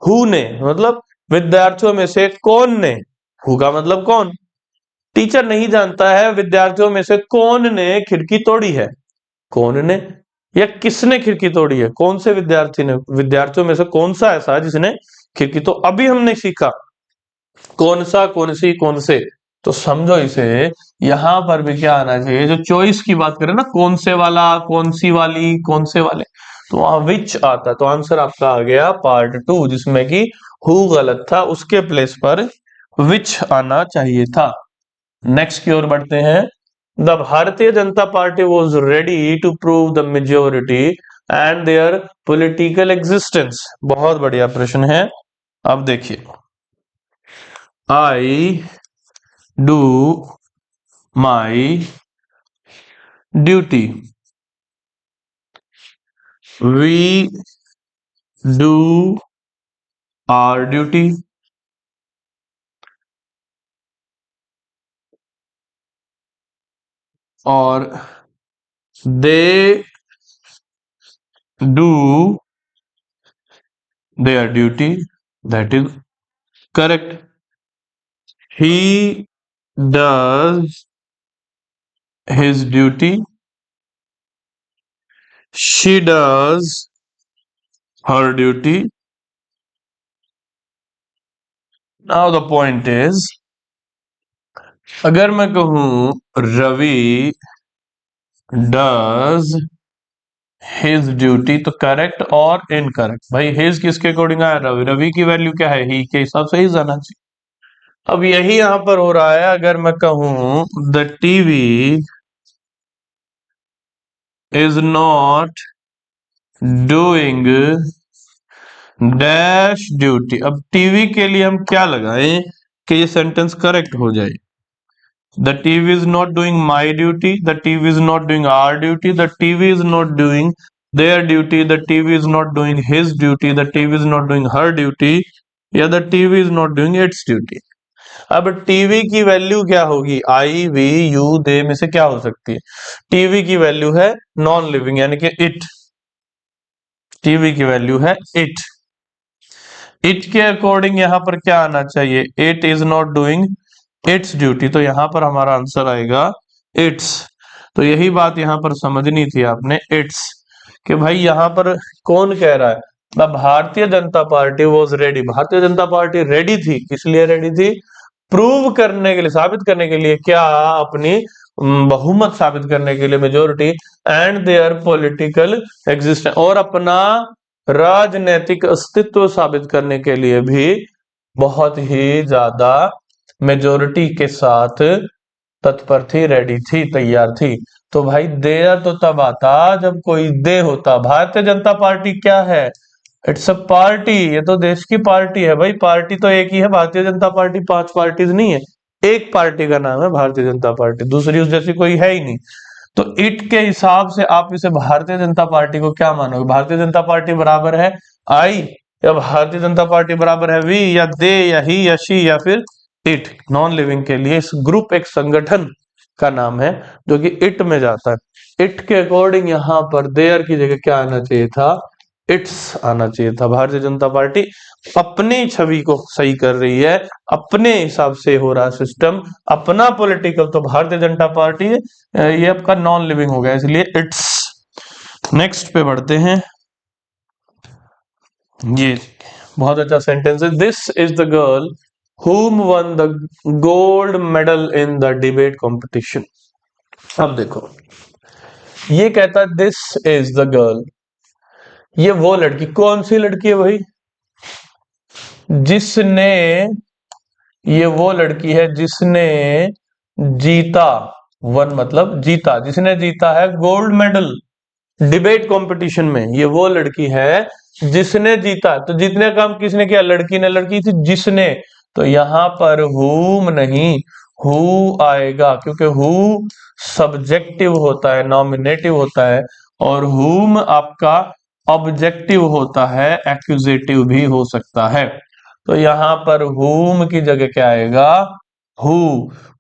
हु ने मतलब विद्यार्थियों में से कौन ने, हु का मतलब कौन, टीचर नहीं जानता है विद्यार्थियों में से कौन ने खिड़की तोड़ी है। कौन ने या किसने खिड़की तोड़ी है, कौन से विद्यार्थी ने, विद्यार्थियों में से कौन सा ऐसा है जिसने खिड़की, तो अभी हमने सीखा कौन सा, कौन सी, कौन से। तो समझो इसे, यहां पर भी क्या आना चाहिए, जो चॉइस की बात करें ना, कौन से वाला, कौन सी वाली, कौन से वाले, तो वहां विच आता है। तो आंसर आपका आ गया पार्ट 2, जिसमें कि हु गलत था, उसके प्लेस पर विच आना चाहिए था। नेक्स्ट की ओर बढ़ते हैं। The Bharatiya Janata party was ready to prove the majority and their political existence. बहुत बढ़िया प्रश्न है। अब देखिए, I do my duty, we do our duty, और they do their duty, that is correct. He does his duty, she does her duty. Now the point is, अगर मैं कहूं रवि डज हिज ड्यूटी, तो करेक्ट और incorrect. भाई his किसके according आया, रवि, रवि की वैल्यू क्या है, ही के हिसाब से ही जाना चाहिए। अब यही यहां पर हो रहा है, अगर मैं कहूं the TV is not doing dash duty. अब टीवी के लिए हम क्या लगाएं कि ये सेंटेंस करेक्ट हो जाए। The TV is not doing my duty, the TV is not doing our duty, the TV is not doing their duty, the TV is not doing his duty, the TV is not doing her duty, या the TV is not doing its duty. अब TV की value क्या होगी, आई we you they में से क्या हो सकती है। टीवी की वैल्यू है नॉन लिविंग यानी कि इट, टीवी की वैल्यू है इट। इट के अकॉर्डिंग यहां पर क्या आना चाहिए, it is not doing its duty, तो यहां पर हमारा आंसर आएगा इट्स। तो यही बात यहां पर समझनी थी आपने, इट्स, कि भाई यहां पर कौन कह रहा है, the Bharatiya Janata party was ready, भारतीय जनता पार्टी रेडी थी, किस लिए रेडी थी, प्रूव करने के लिए, साबित करने के लिए, क्या, अपनी बहुमत साबित करने के लिए, majority, and their political existence, और अपना राजनीतिक अस्तित्व साबित करने के लिए भी बहुत ही ज्यादा मेजोरिटी के साथ तत्पर थी, रेडी थी, तैयार थी। तो भाई देयर तो तब आता जब कोई दे होता। भारतीय जनता पार्टी क्या है? इट्स अ पार्टी, ये तो देश की पार्टी है भाई। पार्टी तो एक ही है, भारतीय जनता पार्टी 5 पार्टीज नहीं है, एक पार्टी का नाम है भारतीय जनता पार्टी, दूसरी उस जैसी कोई है ही नहीं। तो इट के हिसाब से आप इसे भारतीय जनता पार्टी को क्या मानोगे? भारतीय जनता पार्टी बराबर है आई, या भारतीय जनता पार्टी बराबर है वी, या दे, या ही, या शी, या फिर इट? नॉन लिविंग के लिए इस ग्रुप एक संगठन का नाम है जो कि इट में जाता है। इट के अकॉर्डिंग यहाँ पर देयर की जगह क्या आना चाहिए था? इट्स आना चाहिए था। भारतीय जनता पार्टी अपनी छवि को सही कर रही है, अपने हिसाब से हो रहा सिस्टम, अपना पॉलिटिकल। तो भारतीय जनता पार्टी ये आपका नॉन लिविंग हो गया, इसलिए इट्स। नेक्स्ट पे बढ़ते हैं। ये बहुत अच्छा सेंटेंस है। This is the girl whom won the gold medal in the debate competition। अब देखो, ये कहता है दिस इज द गर्ल, ये वो लड़की। कौन सी लड़की है भाई? जिसने, ये वो लड़की है जिसने जीता, वन मतलब जीता, जिसने जीता है गोल्ड मेडल डिबेट कंपटीशन में। ये वो लड़की है जिसने जीता। तो जीतने का काम किसने किया? लड़की ने। लड़की थी जिसने, तो यहां पर हुम नहीं, हु आएगा, क्योंकि हु सब्जेक्टिव होता है, नॉमिनेटिव होता है, और हुम आपका ऑब्जेक्टिव होता है, एक्यूजेटिव भी हो सकता है। तो यहां पर हुम की जगह क्या आएगा? Who.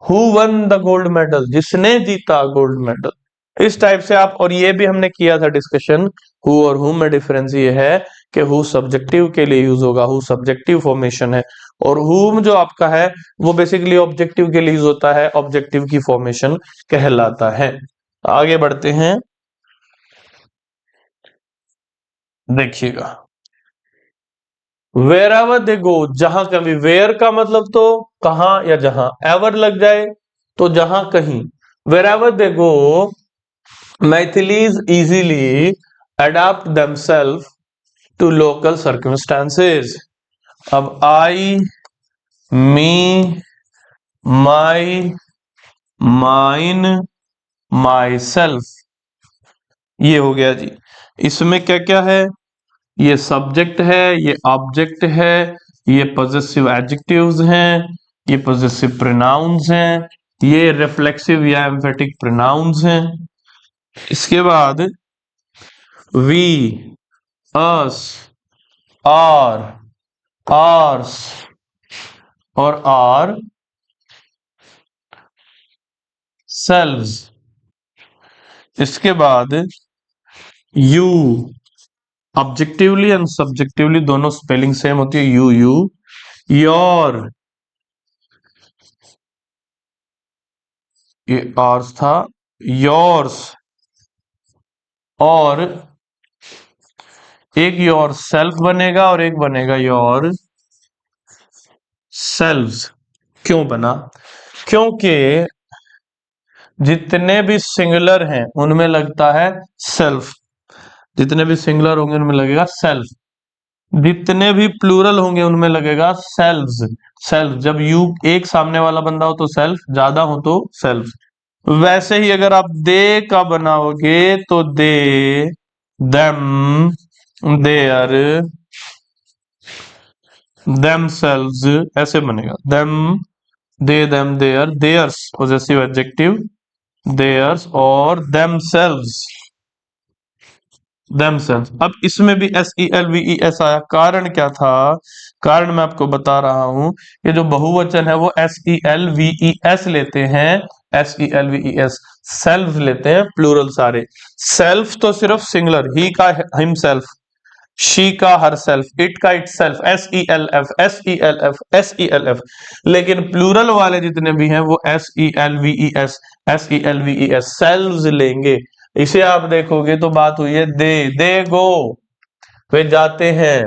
Who one the gold medal, जिसने जीता गोल्ड मेडल। इस टाइप से आप, और ये भी हमने किया था डिस्कशन, हु और हुम में डिफरेंस ये है कि हु सब्जेक्टिव के लिए यूज होगा, हु सब्जेक्टिव फॉर्मेशन है, और हुम जो आपका है वो बेसिकली ऑब्जेक्टिव के लिए यूज होता है, ऑब्जेक्टिव की फॉर्मेशन कहलाता है। आगे बढ़ते हैं, देखिएगा। वेर एवर दे गो, जहां कभी, वेयर का मतलब तो कहां या जहां, एवर लग जाए तो जहां कहीं। Wherever they go, Maithilis easily adapt themselves to local circumstances. अब I, me, my, mine, my self, ये हो गया जी। इसमें क्या क्या है? ये सब्जेक्ट है, ये ऑब्जेक्ट है, ये पॉजेसिव एडजेक्टिव्स हैं, ये पॉजेसिव प्रोनाउंस हैं, ये रिफ्लेक्सिव या एम्फेटिक प्रोनाउंस हैं। इसके बाद वी, अस, आर, आर्स और आर सेल्व्स। इसके बाद यू, ऑब्जेक्टिवली एंड सब्जेक्टिवली दोनों स्पेलिंग सेम होती है, यू यू। योर, ये आर्स था, योर्स, और एक योर सेल्फ बनेगा और एक बनेगा योर सेल्व्स। क्यों बना? क्योंकि जितने भी सिंगुलर हैं उनमें लगता है सेल्फ, जितने भी सिंगुलर होंगे उनमें लगेगा सेल्फ, जितने भी प्लूरल होंगे उनमें लगेगा सेल्व्स। सेल्फ, जब यू एक सामने वाला बंदा हो तो सेल्फ, ज्यादा हो तो सेल्फ। वैसे ही अगर आप दे का बनाओगे तो दे, देम, देयर, देमसेल्व्स, ऐसे बनेगा। Them, they, them, their, theirs possessive adjective, theirs, और देमसेल्व्स, themselves। अब इसमें भी SELVES आया, कारण क्या था? कारण मैं आपको बता रहा हूं, ये जो बहुवचन है वो SELVES लेते हैं, SELVES, सेल्फ लेते हैं प्लूरल सारे। सेल्फ तो सिर्फ सिंगुलर, ही का हिमसेल्फ, शी का हर सेल्फ, इट का it self, SELF, SELF, SELF। लेकिन प्लूरल वाले जितने भी हैं वो SELVES, SELVES सेल्व्स लेंगे। इसे आप देखोगे तो बात हुई है दे गो, वे जाते हैं।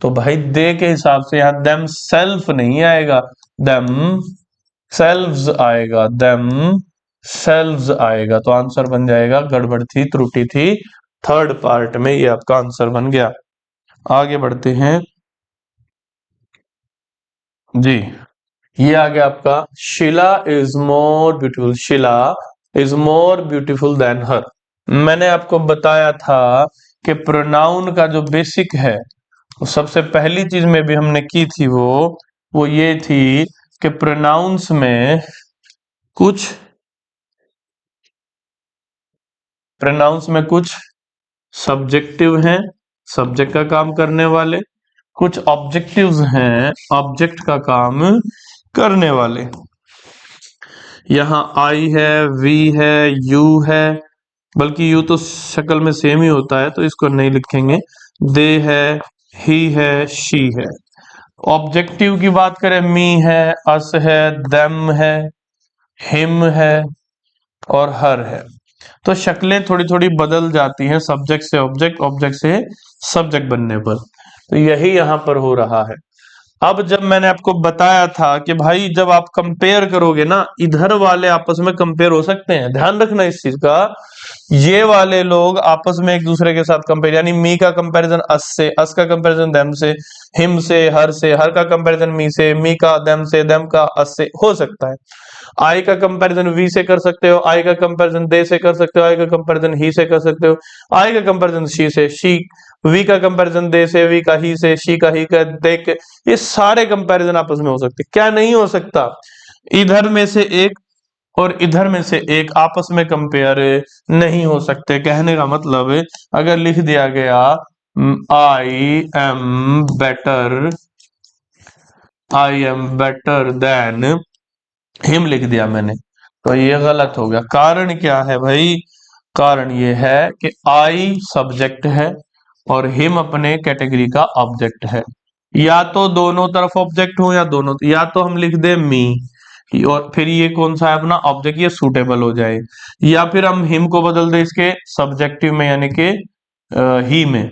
तो भाई दे के हिसाब से यहां देम सेल्फ नहीं आएगा, देम सेल्व्स आएगा, देम सेल्स आएगा। तो आंसर बन जाएगा, गड़बड़ थी, त्रुटि थी थर्ड पार्ट में, ये आपका आंसर बन गया। आगे बढ़ते हैं जी। ये आ गया आपका, Sheela is more beautiful, Sheela is more beautiful than her. मैंने आपको बताया था कि प्रोनाउन का जो बेसिक है, वो सबसे पहली चीज में भी हमने की थी, वो ये थी कि प्रोनाउंस में कुछ प्रोनाउंस में कुछ सब्जेक्टिव हैं, सब्जेक्ट का काम करने वाले, कुछ ऑब्जेक्टिव्स हैं, ऑब्जेक्ट का काम करने वाले। यहाँ आई है, वी है, यू है, बल्कि यू तो शक्ल में सेम ही होता है तो इसको नहीं लिखेंगे। दे है, ही है, शी है। ऑब्जेक्टिव की बात करें, मी है, अस है, देम है, हिम है और हर है। तो शक्लें थोड़ी थोड़ी बदल जाती हैं सब्जेक्ट से ऑब्जेक्ट, ऑब्जेक्ट से सब्जेक्ट बनने पर। तो यही यहां पर हो रहा है। अब जब मैंने आपको बताया था कि भाई जब आप कंपेयर करोगे ना, इधर वाले आपस में कंपेयर हो सकते हैं, ध्यान रखना इस चीज का। ये वाले लोग आपस में एक दूसरे के साथ कंपेयर, यानी मी का कंपैरिजन अस से, अस का कंपैरिजन देम से, हिम से, हर का कंपैरिजन मी से, मी का देम से, देम का अस से हो सकता है। आई का कंपैरिजन वी से कर सकते हो, आई का कंपैरिजन दे से कर सकते हो, आई का कंपैरिजन ही से कर सकते हो, आई का कंपैरिजन शी से, शी वी का कंपैरिजन दे से, वी का ही से, शी का ही का दे के, ये सारे कंपैरिजन आपस में हो सकते। क्या नहीं हो सकता? इधर में से एक और इधर में से एक आपस में कंपेयर नहीं हो सकते। कहने का मतलब, अगर लिख दिया गया I am better, I am better than him लिख दिया मैंने, तो ये गलत हो गया। कारण क्या है भाई? कारण ये है कि आई सब्जेक्ट है और हिम अपने कैटेगरी का ऑब्जेक्ट है। या तो दोनों तरफ ऑब्जेक्ट हो, या दोनों, या तो हम लिख दे मी और फिर ये कौन सा है अपना ऑब्जेक्ट, ये सूटेबल हो जाए, या फिर हम हिम को बदल दे इसके सब्जेक्टिव में, यानी कि ही में,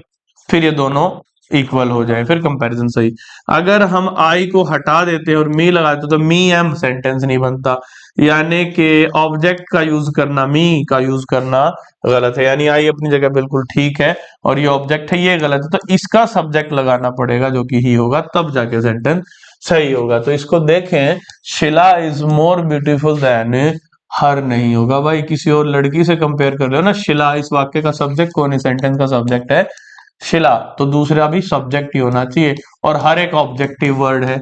फिर ये दोनों इक्वल हो जाए, फिर कंपैरिजन सही। अगर हम आई को हटा देते और मी लगा देते तो मी एम सेंटेंस नहीं बनता, यानी कि ऑब्जेक्ट का यूज करना, मी का यूज करना गलत है। यानी आई अपनी जगह बिल्कुल ठीक है और ये ऑब्जेक्ट है, ये गलत है, तो इसका सब्जेक्ट लगाना पड़ेगा जो कि ही होगा, तब जाके सेंटेंस सही होगा। तो इसको देखें, शिला इज मोर ब्यूटीफुल देन हर नहीं होगा भाई, किसी और लड़की से कंपेयर कर रहे हो ना। शिला इस वाक्य का सब्जेक्ट कौन है? सेंटेंस का सब्जेक्ट है शिला, तो दूसरा भी सब्जेक्ट ही होना चाहिए। और हर एक ऑब्जेक्टिव वर्ड है,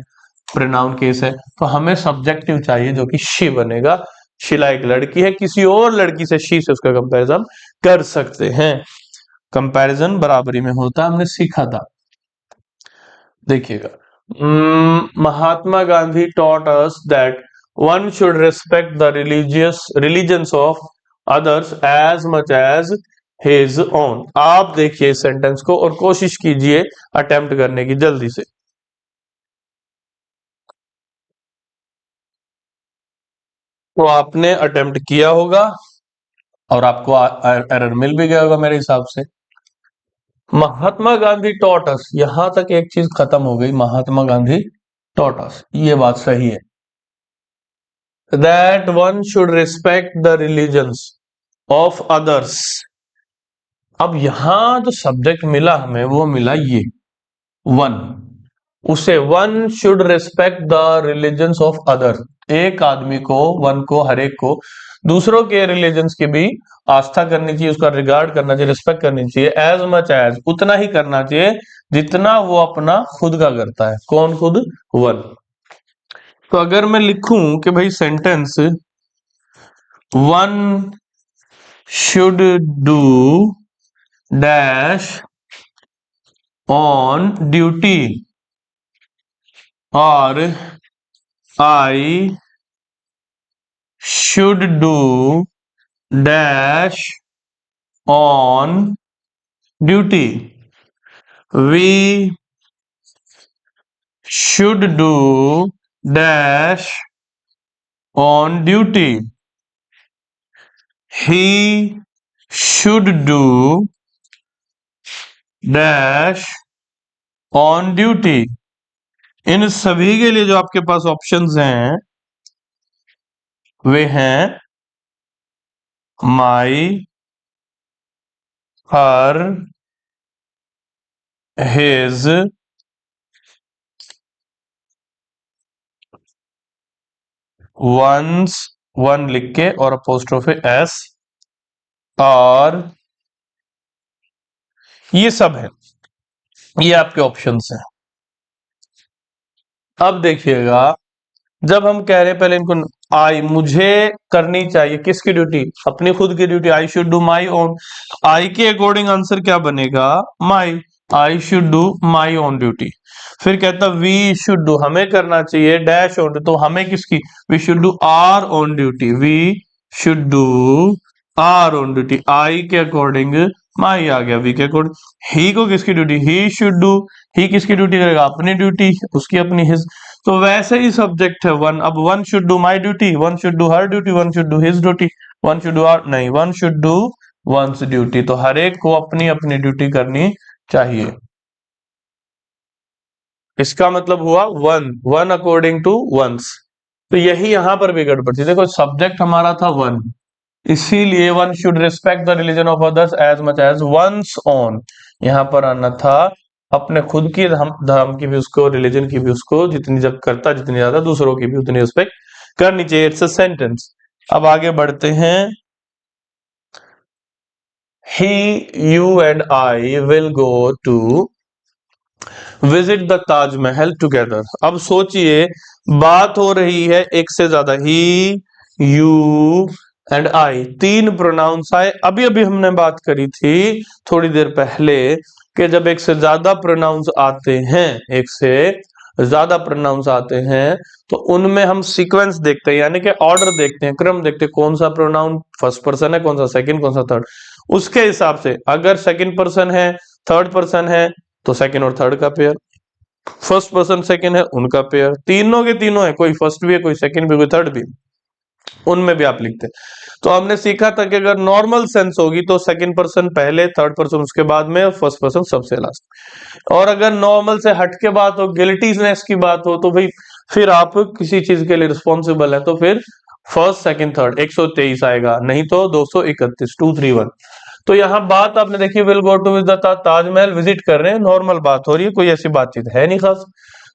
प्रोनाउन केस है, तो हमें सब्जेक्टिव चाहिए जो कि शी बनेगा। शिला एक लड़की है, किसी और लड़की से, शी से उसका कंपैरिजन कर सकते हैं। कंपैरिजन बराबरी में होता है, हमने सीखा था। देखिएगा, Mahatma Gandhi taught us that one should respect the religions of others as much as his own। आप देखिए इस सेंटेंस को और कोशिश कीजिए अटेम्प्ट करने की जल्दी से। तो आपने अटेम्प्ट किया होगा और आपको एरर मिल भी गया होगा मेरे हिसाब से। महात्मा गांधी taught us, यहां तक एक चीज खत्म हो गई, महात्मा गांधी taught us, ये बात सही है। That one should respect the religions of others। अब यहां जो सब्जेक्ट मिला हमें, वो मिला ये वन, उसे one should respect the religions of other. एक आदमी को, वन को, हर एक को दूसरों के रिलीजन्स की भी आस्था करनी चाहिए, उसका रिगार्ड करना चाहिए, रिस्पेक्ट करनी चाहिए। एज मच एज, उतना ही करना चाहिए जितना वो अपना खुद का करता है। कौन खुद? वन। तो अगर मैं लिखूं कि भाई sentence, one should do dash on duty, और I should do dash on duty, we should do dash on duty, he should do dash on duty. इन सभी के लिए जो आपके पास ऑप्शंस हैं वे हैं माई, हर, हिज, वंस, वन लिख के और अपोस्ट्रोफे एस, और ये सब है, ये आपके ऑप्शंस हैं। अब देखिएगा, जब हम कह रहे हैं पहले इनको, आई मुझे करनी चाहिए किसकी ड्यूटी, अपनी खुद की duty, I should do my own, I के अकॉर्डिंग आंसर क्या बनेगा, my, I should do my own duty. फिर कहता वी शुड डू, हमें करना चाहिए डैश ओन, तो हमें किसकी, we should do our own duty, we should do our own duty, I के अकॉर्डिंग माई आ गया, वी के अकॉर्डिंग, ही को किसकी ड्यूटी, ही शुड डू, ही किसकी ड्यूटी करेगा, अपनी ड्यूटी, उसकी अपनी हिज। तो वैसे ही सब्जेक्ट है वन, अब one should do my duty, one should do her duty, one should do his duty, one should do our नहीं, one should do one's duty. तो हर एक को अपनी अपनी ड्यूटी करनी चाहिए। इसका मतलब हुआ one, one according to one's. तो यही यहां पर भी गड़बड़ थी, देखो सब्जेक्ट हमारा था वन, इसीलिए one should respect the religion of others as much as one's own, यहां पर आना था अपने खुद की धर्म की भी उसको, रिलीजन की भी उसको जितनी जब करता, जितनी ज्यादा दूसरों की भी उतनी रिस्पेक्ट करनी चाहिए। It's a sentence. अब आगे बढ़ते हैं। He, you and I will go to visit the Taj Mahal together. अब सोचिए, बात हो रही है एक से ज्यादा, ही, यू एंड आई, तीन प्रोनाउंस आए। अभी अभी हमने बात करी थी थोड़ी देर पहले कि जब एक से ज्यादा प्रोनाउंस आते हैं, एक से ज्यादा प्रोनाउंस आते हैं, तो उनमें हम सीक्वेंस देखते हैं, यानी कि ऑर्डर देखते हैं, क्रम देखते हैं, कौन सा प्रोनाउन फर्स्ट पर्सन है, कौन सा सेकंड, कौन सा थर्ड। उसके हिसाब से अगर सेकंड पर्सन है, थर्ड पर्सन है, तो सेकंड और थर्ड का पेयर, फर्स्ट पर्सन सेकंड है उनका पेयर, तीनों के तीनों है, कोई फर्स्ट भी है, कोई सेकंड भी, कोई थर्ड भी, उनमें भी आप लिखते हैं। तो हमने सीखा था कि अगर नॉर्मल सेंस होगी तो सेकंड पर्सन पहले, थर्ड पर्सन उसके बाद में, और फर्स्ट पर्सन सबसे लास्ट। और अगर नॉर्मल से हट के बात हो, गिल्टीनेस की बात हो, तो भाई फिर आप किसी चीज के लिए रिस्पॉन्सिबल है, तो फिर फर्स्ट सेकंड थर्ड 123 आएगा, नहीं तो 231, 231। तो यहाँ बात आपने देखी, will go to visit the Taj Mahal, visit कर रहे हैं, नॉर्मल बात हो रही है, कोई ऐसी बातचीत है नहीं खास।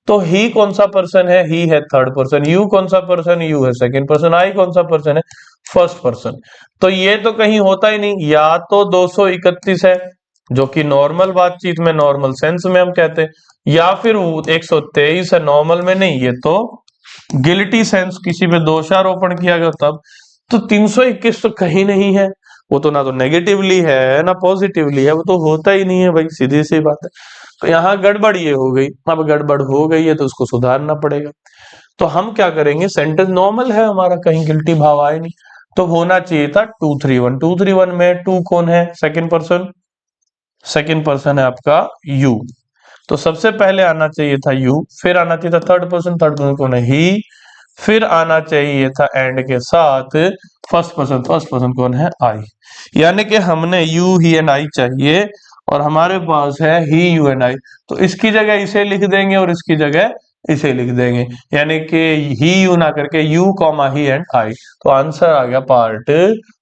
तो ही कौन सा पर्सन है, ही है थर्ड पर्सन, यू कौन सा पर्सन, यू है सेकंड पर्सन, आई कौन सा पर्सन है, फर्स्ट पर्सन। तो ये तो कहीं होता ही नहीं, या तो 231 है जो कि नॉर्मल बातचीत में, नॉर्मल सेंस में हम कहते हैं, या फिर 123 है नॉर्मल में नहीं, ये तो गिल्टी सेंस, किसी पे दोषारोपण किया गया तब। तो 321 तो कहीं नहीं है, वो तो ना तो नेगेटिवली है ना पॉजिटिवली है, वो तो होता ही नहीं है भाई, सीधी सी बात है। तो यहाँ गड़बड़ ये हो गई। अब गड़बड़ हो गई है तो उसको सुधारना पड़ेगा। तो हम क्या करेंगे, सेंटेंस नॉर्मल है हमारा, कहीं गिल्टी भाव आए नहीं, तो होना चाहिए था 231। 231 में टू कौन है, सेकंड पर्सन, सेकंड पर्सन है आपका यू, तो सबसे पहले आना चाहिए था यू, फिर आना चाहिए था थर्ड पर्सन, थर्ड पर्सन कौन है, ही, फिर आना चाहिए था एंड के साथ फर्स्ट पर्सन, फर्स्ट पर्सन कौन है, आई। यानी कि हमने यू, ही एंड आई चाहिए, और हमारे पास है ही, यू एंड आई, तो इसकी जगह इसे लिख देंगे और इसकी जगह इसे लिख देंगे, यानी कि ही यू ना करके you comma he and I. तो आंसर आ गया पार्ट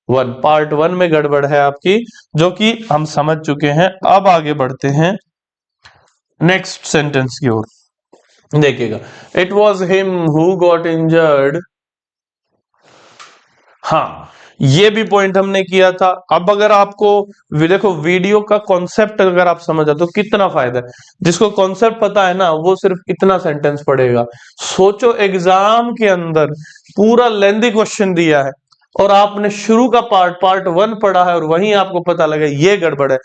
वन। पार्ट वन में गड़बड़ है आपकी, जो कि हम समझ चुके हैं। अब आगे बढ़ते हैं नेक्स्ट सेंटेंस की ओर। देखिएगा, it was him who got injured. हाँ, ये भी पॉइंट हमने किया था। अब अगर आपको देखो, वीडियो का कॉन्सेप्ट अगर आप समझ आते तो कितना फायदा है। जिसको कॉन्सेप्ट पता है ना, वो सिर्फ इतना सेंटेंस पढ़ेगा। सोचो, एग्जाम के अंदर पूरा लेंथी क्वेश्चन दिया है, और आपने शुरू का पार्ट वन पढ़ा है, और वहीं आपको पता लगा ये गड़बड़ है।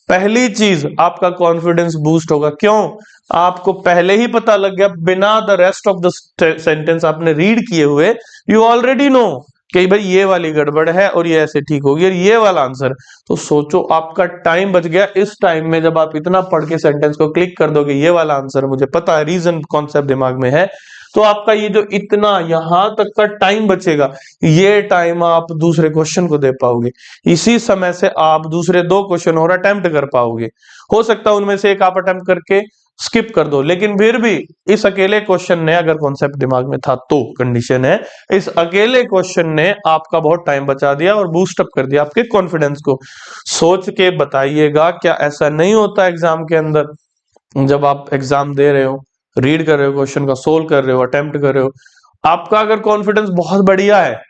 पहली चीज, आपका कॉन्फिडेंस बूस्ट होगा। क्यों? आपको पहले ही पता लग गया, बिना the rest of the sentence आपने रीड किए हुए, यू ऑलरेडी नो कि भाई ये वाली गड़बड़ है और ये ऐसे ठीक होगी और ये वाला आंसर। तो सोचो, आपका टाइम बच गया। इस टाइम में जब आप इतना पढ़ के सेंटेंस को क्लिक कर दोगे, ये वाला आंसर मुझे पता है, रीजन कॉन्सेप्ट दिमाग में है, तो आपका ये जो इतना यहां तक का टाइम बचेगा, ये टाइम आप दूसरे क्वेश्चन को दे पाओगे। इसी समय से आप दूसरे दो क्वेश्चन और अटेम्प्ट कर पाओगे। हो सकता है उनमें से एक आप अटेम्प्ट करके स्किप कर दो। लेकिन फिर भी इस अकेले क्वेश्चन ने, अगर कॉन्सेप्ट दिमाग में था तो कंडीशन है, इस अकेले क्वेश्चन ने आपका बहुत टाइम बचा दिया और बूस्ट अप कर दिया आपके कॉन्फिडेंस को। सोच के बताइएगा, क्या ऐसा नहीं होता एग्जाम के अंदर, जब आप एग्जाम दे रहे हो, रीड कर रहे हो, क्वेश्चन का सोल्व कर रहे हो, अटेम्प्ट कर रहे हो, आपका अगर कॉन्फिडेंस बहुत बढ़िया है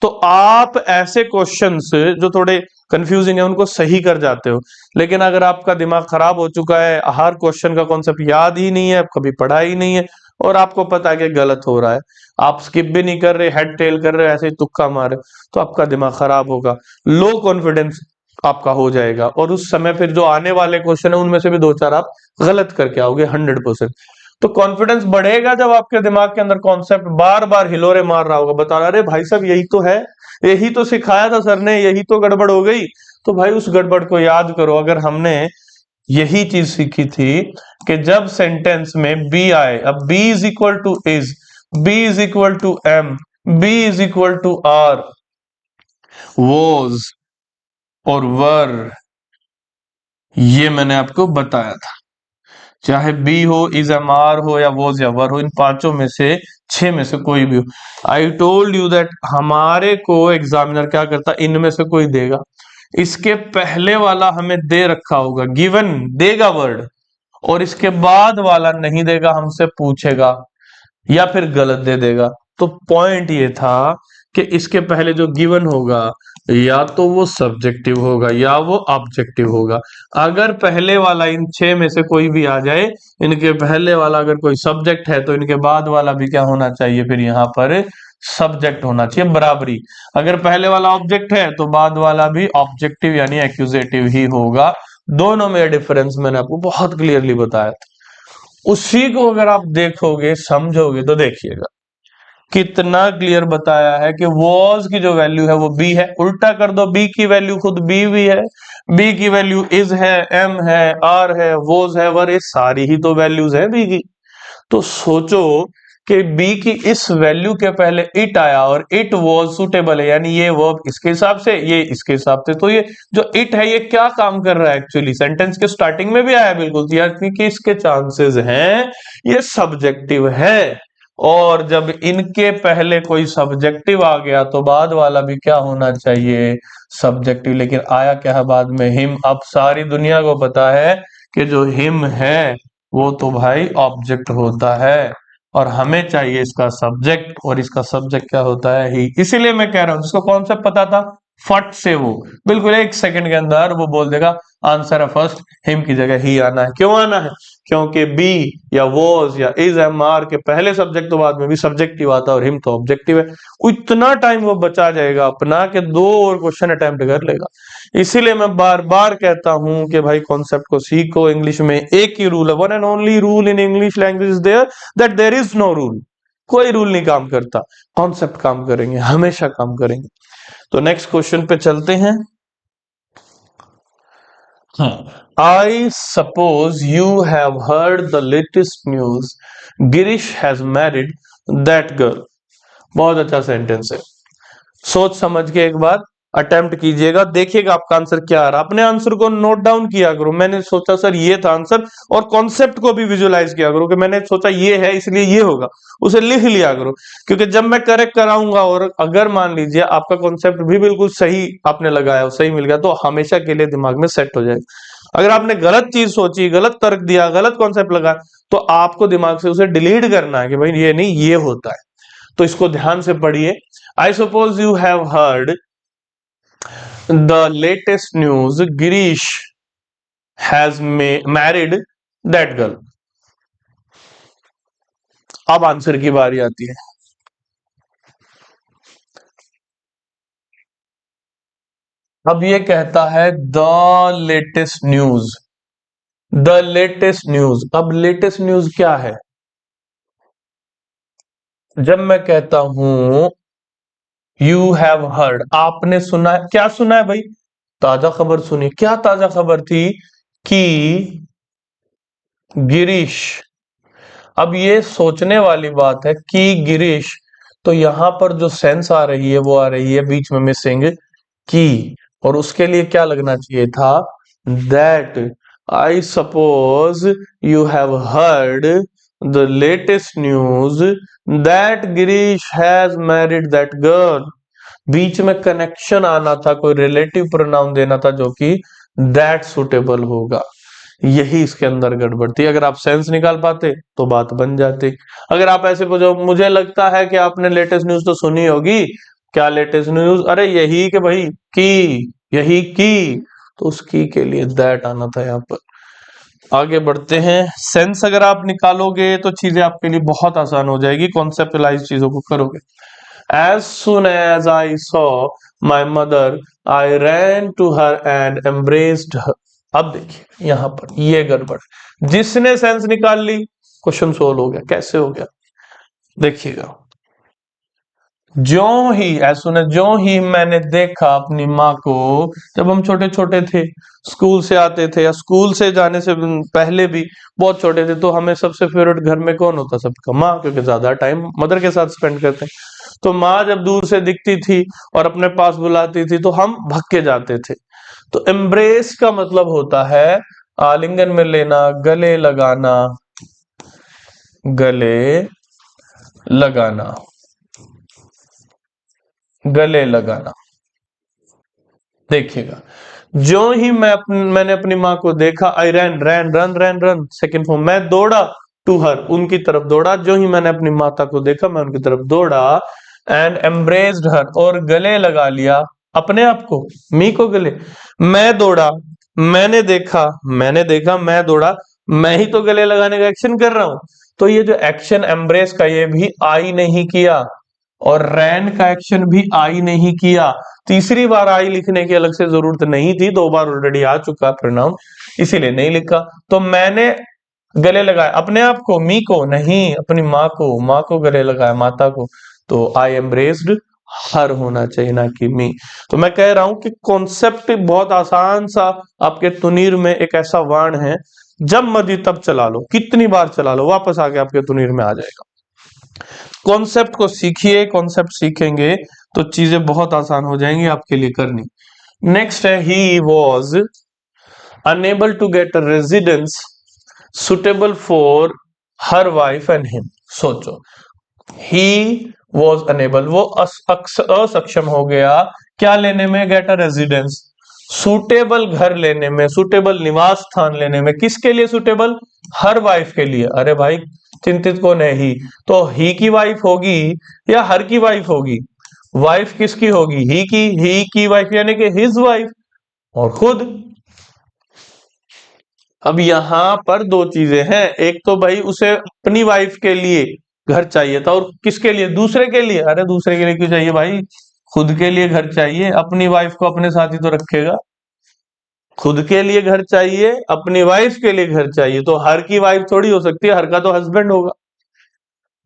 तो आप ऐसे क्वेश्चंस जो थोड़े कंफ्यूजिंग है उनको सही कर जाते हो। लेकिन अगर आपका दिमाग खराब हो चुका है, हर क्वेश्चन का कॉन्सेप्ट याद ही नहीं है, कभी पढ़ा ही नहीं है, और आपको पता है कि गलत हो रहा है, आप स्किप भी नहीं कर रहे, हेड टेल कर रहे, ऐसे ही तुक्का मारे, तो आपका दिमाग खराब होगा, लो कॉन्फिडेंस आपका हो जाएगा, और उस समय फिर जो आने वाले क्वेश्चन है उनमें से भी दो चार आप गलत करके आओगे 100%। तो कॉन्फिडेंस बढ़ेगा जब आपके दिमाग के अंदर कॉन्सेप्ट बार बार हिलोरे मार रहा होगा, बता रहा, अरे भाई साहब यही तो है, यही तो सिखाया था सर ने, यही तो गड़बड़ हो गई। तो भाई उस गड़बड़ को याद करो। अगर हमने यही चीज सीखी थी कि जब सेंटेंस में बी आए, अब be is equal to is, be is equal to am, be is equal to are, was और वर, ये मैंने आपको बताया था। चाहे बी हो, इज एम आर हो, या वॉज या वर हो, इन पांचों में से, छह में से कोई भी हो, आई टोल्ड यू दैट हमारे को एग्जामिनर क्या करता, इनमें से कोई देगा, इसके पहले वाला हमें दे रखा होगा, गिवन देगा वर्ड, और इसके बाद वाला नहीं देगा, हमसे पूछेगा या फिर गलत दे देगा। तो पॉइंट ये था कि इसके पहले जो गिवन होगा या तो वो सब्जेक्टिव होगा या वो ऑब्जेक्टिव होगा। अगर पहले वाला इन छह में से कोई भी आ जाए, इनके पहले वाला अगर कोई सब्जेक्ट है तो इनके बाद वाला भी क्या होना चाहिए, फिर यहाँ पर सब्जेक्ट होना चाहिए, बराबरी। अगर पहले वाला ऑब्जेक्ट है तो बाद वाला भी ऑब्जेक्टिव यानी एक्यूजेटिव ही होगा। दोनों में डिफरेंस मैंने आपको बहुत क्लियरली बताया था। उसी को अगर आप देखोगे, समझोगे, तो देखिएगा कितना क्लियर बताया है कि वॉज की जो वैल्यू है वो बी है। उल्टा कर दो, बी की वैल्यू खुद बी भी है, बी की वैल्यू इज है, एम है, आर है, वॉज है, वर, ये सारी ही तो वैल्यूज है बी की। तो सोचो कि बी की इस वैल्यू के पहले इट आया और इट वॉज सुटेबल है, यानी ये वर्ब इसके हिसाब से, ये इसके हिसाब से, तो ये जो इट है ये क्या काम कर रहा है, एक्चुअली सेंटेंस के स्टार्टिंग में भी आया बिल्कुल, यानी कि इसके चांसेस हैं ये सब्जेक्टिव है। और जब इनके पहले कोई सब्जेक्टिव आ गया तो बाद वाला भी क्या होना चाहिए, सब्जेक्टिव। लेकिन आया क्या है बाद में, हिम। अब सारी दुनिया को पता है कि जो हिम है वो तो भाई ऑब्जेक्ट होता है, और हमें चाहिए इसका सब्जेक्ट, और इसका सब्जेक्ट क्या होता है, ही। इसीलिए मैं कह रहा हूं जिसको कॉन्सेप्ट पता था, फट से वो बिल्कुल 1 सेकंड के अंदर वो बोल देगा आंसर है फर्स्ट, हिम की जगह ही आना है। क्यों आना है, क्योंकि बी या वॉज या इज एम आर के पहले सब्जेक्ट तो बाद में भी सब्जेक्टिव आता है, और हिम तो ऑब्जेक्टिव है। इतना टाइम वो बचा जाएगा अपना कि 2 और क्वेश्चन अटेम्प्ट कर लेगा। इसीलिए मैं बार बार कहता हूं कि भाई कॉन्सेप्ट को सीखो। इंग्लिश में एक ही रूल है, one and only rule in English language is there, that there is no rule. कोई रूल नहीं काम करता, कॉन्सेप्ट काम करेंगे, हमेशा काम करेंगे। तो नेक्स्ट क्वेश्चन पे चलते हैं। I suppose you have heard the latest news. Girish has married that girl. बहुत अच्छा सेंटेंस है। सोच समझ के एक बार अटेम्प्ट कीजिएगा, देखिएगा आपका आंसर क्या आ रहा है। अपने आंसर को नोट डाउन किया करो। मैंने सोचा सर ये था आंसर, और कॉन्सेप्ट को भी विजुअलाइज किया करो कि मैंने सोचा ये है इसलिए ये होगा, उसे लिख लिया करो। क्योंकि जब मैं करेक्ट कराऊंगा और अगर मान लीजिए आपका कॉन्सेप्ट भी बिल्कुल सही आपने लगाया, सही मिल गया, तो हमेशा के लिए दिमाग में सेट हो जाएगा। अगर आपने गलत चीज सोची, गलत तर्क दिया, गलत कॉन्सेप्ट लगा, तो आपको दिमाग से उसे डिलीट करना है कि भाई ये नहीं, ये होता है। तो इसको ध्यान से पढ़िए। I suppose you have heard the latest news, Girish has married that girl. अब आंसर की बारी आती है। अब ये कहता है the latest news, the latest news. अब लेटेस्ट न्यूज क्या है, जब मैं कहता हूं यू हैव हर्ड, आपने सुना है, क्या सुना है भाई, ताजा खबर सुनी। क्या ताजा खबर थी, कि गिरीश। अब ये सोचने वाली बात है कि गिरीश, तो यहां पर जो सेंस आ रही है वो आ रही है बीच में मिसिंग की, और उसके लिए क्या लगना चाहिए था, that. I suppose you have heard the latest news that Girish has married that girl. बीच में कनेक्शन आना था, कोई रिलेटिव प्रोनाउन देना था जो कि दैट सुटेबल होगा। यही इसके अंदर गड़बड़ थी। अगर आप सेंस निकाल पाते तो बात बन जाती। अगर आप ऐसे पूछो, मुझे लगता है कि आपने लेटेस्ट न्यूज तो सुनी होगी, क्या लेटेस्ट न्यूज? अरे यही कि भाई की, यही की, तो उस की के लिए दैट आना था यहाँ पर। आगे बढ़ते हैं। सेंस अगर आप निकालोगे तो चीजें आपके लिए बहुत आसान हो जाएगी, कॉन्सेप्टलाइज चीजों को करोगे। As soon as I saw my mother, I ran to her and embraced her. अब देखिए यहां पर ये गड़बड़, जिसने सेंस निकाल ली क्वेश्चन सोल्व हो गया। कैसे हो गया देखिएगा। ज्यों ही, ज्यों ही मैंने देखा अपनी माँ को, जब हम छोटे छोटे थे, स्कूल से आते थे या स्कूल से जाने से पहले भी बहुत छोटे थे, तो हमें सबसे फेवरेट घर में कौन होता? सबका माँ, क्योंकि ज्यादा टाइम मदर के साथ स्पेंड करते हैं। तो माँ जब दूर से दिखती थी और अपने पास बुलाती थी तो हम भग के जाते थे। तो एम्ब्रेस का मतलब होता है आलिंगन में लेना, गले लगाना, गले लगाना, गले लगाना। देखिएगा, जो ही मैंने अपनी माँ को देखा, I ran, ran run ran run second form, मैं दौड़ा, टू हर उनकी तरफ दौड़ा। जो ही मैंने अपनी माता को देखा मैं उनकी तरफ दौड़ा, एंड एम्ब्रेस्ड हर और गले लगा लिया अपने आप को, मी को गले। मैं दौड़ा, मैंने देखा, मैं दौड़ा, मैं ही तो गले लगाने का एक्शन कर रहा हूं। तो ये जो एक्शन एम्ब्रेस का, ये भी आई नहीं किया, और रैन का एक्शन भी आई नहीं किया। तीसरी बार आई लिखने की अलग से जरूरत नहीं थी, 2 बार ऑलरेडी आ चुका प्रोनाउन, इसीलिए नहीं लिखा। तो मैंने गले लगाया अपने आप को, मी को नहीं, अपनी माँ को गले लगाया, माता को। तो आई एम्ब्रेस्ड हर होना चाहिए, ना कि मी। तो मैं कह रहा हूं कि कॉन्सेप्ट बहुत आसान सा आपके तुनीर में एक ऐसा वाण है, जब मर्जी तब चला लो, कितनी बार चला लो, वापस आके आपके तुनीर में आ जाएगा। कॉन्सेप्ट को सीखिए, कॉन्सेप्ट सीखेंगे तो चीजें बहुत आसान हो जाएंगी आपके लिए करनी। नेक्स्ट है, he was unable to get a residence suitable for her wife and him. सोचो, ही वॉज अनेबल, वो असक्षम हो गया क्या लेने में? गेट अ रेजिडेंस, सुटेबल घर लेने में, सुटेबल निवास स्थान लेने में। किसके लिए सुटेबल? हर वाइफ के लिए। अरे भाई चिंतित कौन है? ही। तो ही की वाइफ होगी या हर की वाइफ होगी? वाइफ किसकी होगी? ही की वाइफ, यानी कि हिज वाइफ, और खुद। अब यहां पर दो चीजें हैं, एक तो भाई उसे अपनी वाइफ के लिए घर चाहिए था, और किसके लिए? दूसरे के लिए। अरे दूसरे के लिए क्यों चाहिए भाई? खुद के लिए घर चाहिए। अपनी वाइफ को अपने साथ ही तो रखेगा। खुद के लिए घर चाहिए, अपनी वाइफ के लिए घर चाहिए। तो हर की वाइफ थोड़ी हो सकती है, हर का तो हस्बैंड होगा।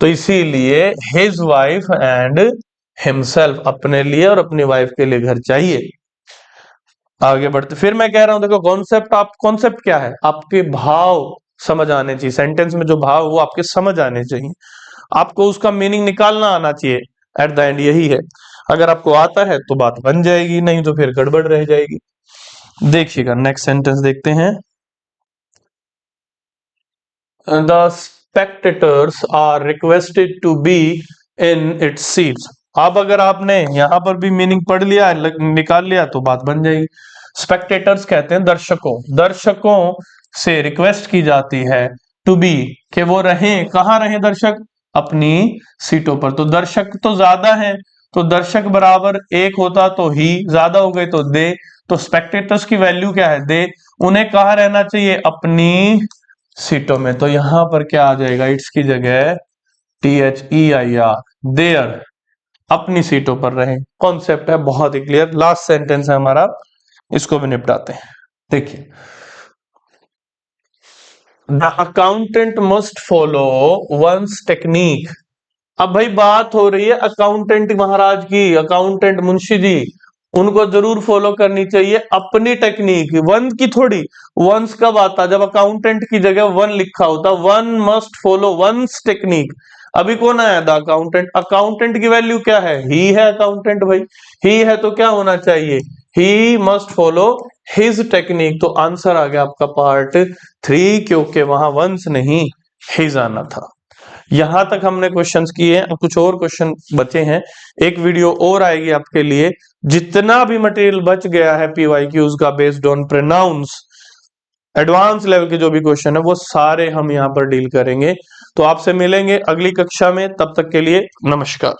तो इसीलिए हिज वाइफ एंड हिमसेल्फ, अपने लिए और अपनी वाइफ के लिए घर चाहिए। आगे बढ़ते, फिर मैं कह रहा हूं देखो, कॉन्सेप्ट क्या है? आपके भाव समझ आने चाहिए, सेंटेंस में जो भाव वो आपके समझ आने चाहिए, आपको उसका मीनिंग निकालना आना चाहिए। एट द एंड यही है, अगर आपको आता है तो बात बन जाएगी, नहीं तो फिर गड़बड़ रह जाएगी। देखिएगा नेक्स्ट सेंटेंस देखते हैं। The spectators are requested to be in its seats. अब अगर आपने यहां पर भी मीनिंग पढ़ लिया, निकाल लिया, तो बात बन जाएगी। स्पेक्टेटर्स कहते हैं दर्शकों, दर्शकों से रिक्वेस्ट की जाती है टू बी, कि वो रहें, कहां रहें दर्शक? अपनी सीटों पर। तो दर्शक तो ज्यादा हैं, तो दर्शक बराबर एक होता तो ही, ज्यादा हो गए तो दे। तो स्पेक्टेटर्स की वैल्यू क्या है? दे। उन्हें कहां रहना चाहिए? अपनी सीटों में। तो यहां पर क्या आ जाएगा? इट्स की जगह THEIR, देयर, अपनी सीटों पर रहें। कॉन्सेप्ट है बहुत ही क्लियर। लास्ट सेंटेंस है हमारा, इसको भी निपटाते हैं। देखिए, the accountant must follow one's technique. अब भाई बात हो रही है अकाउंटेंट महाराज की, अकाउंटेंट मुंशी जी, उनको जरूर फॉलो करनी चाहिए अपनी टेक्निक, वन की थोड़ी। वंस कब आता? जब अकाउंटेंट की जगह वन लिखा होता। One must follow one's technique. अभी कौन आया? The accountant. अकाउंटेंट की वैल्यू क्या है? ही है अकाउंटेंट भाई, ही है तो क्या होना चाहिए? He must follow his technique, तो आंसर आ गया आपका पार्ट 3, क्योंकि वहां वंस नहीं हिज आना था। यहां तक हमने क्वेश्चंस किए हैं, अब कुछ और क्वेश्चन बचे हैं। एक वीडियो और आएगी आपके लिए, जितना भी मटेरियल बच गया है पीवाईक्यूज का based on pronouns, advance level के जो भी क्वेश्चन है वो सारे हम यहां पर डील करेंगे। तो आपसे मिलेंगे अगली कक्षा में, तब तक के लिए नमस्कार।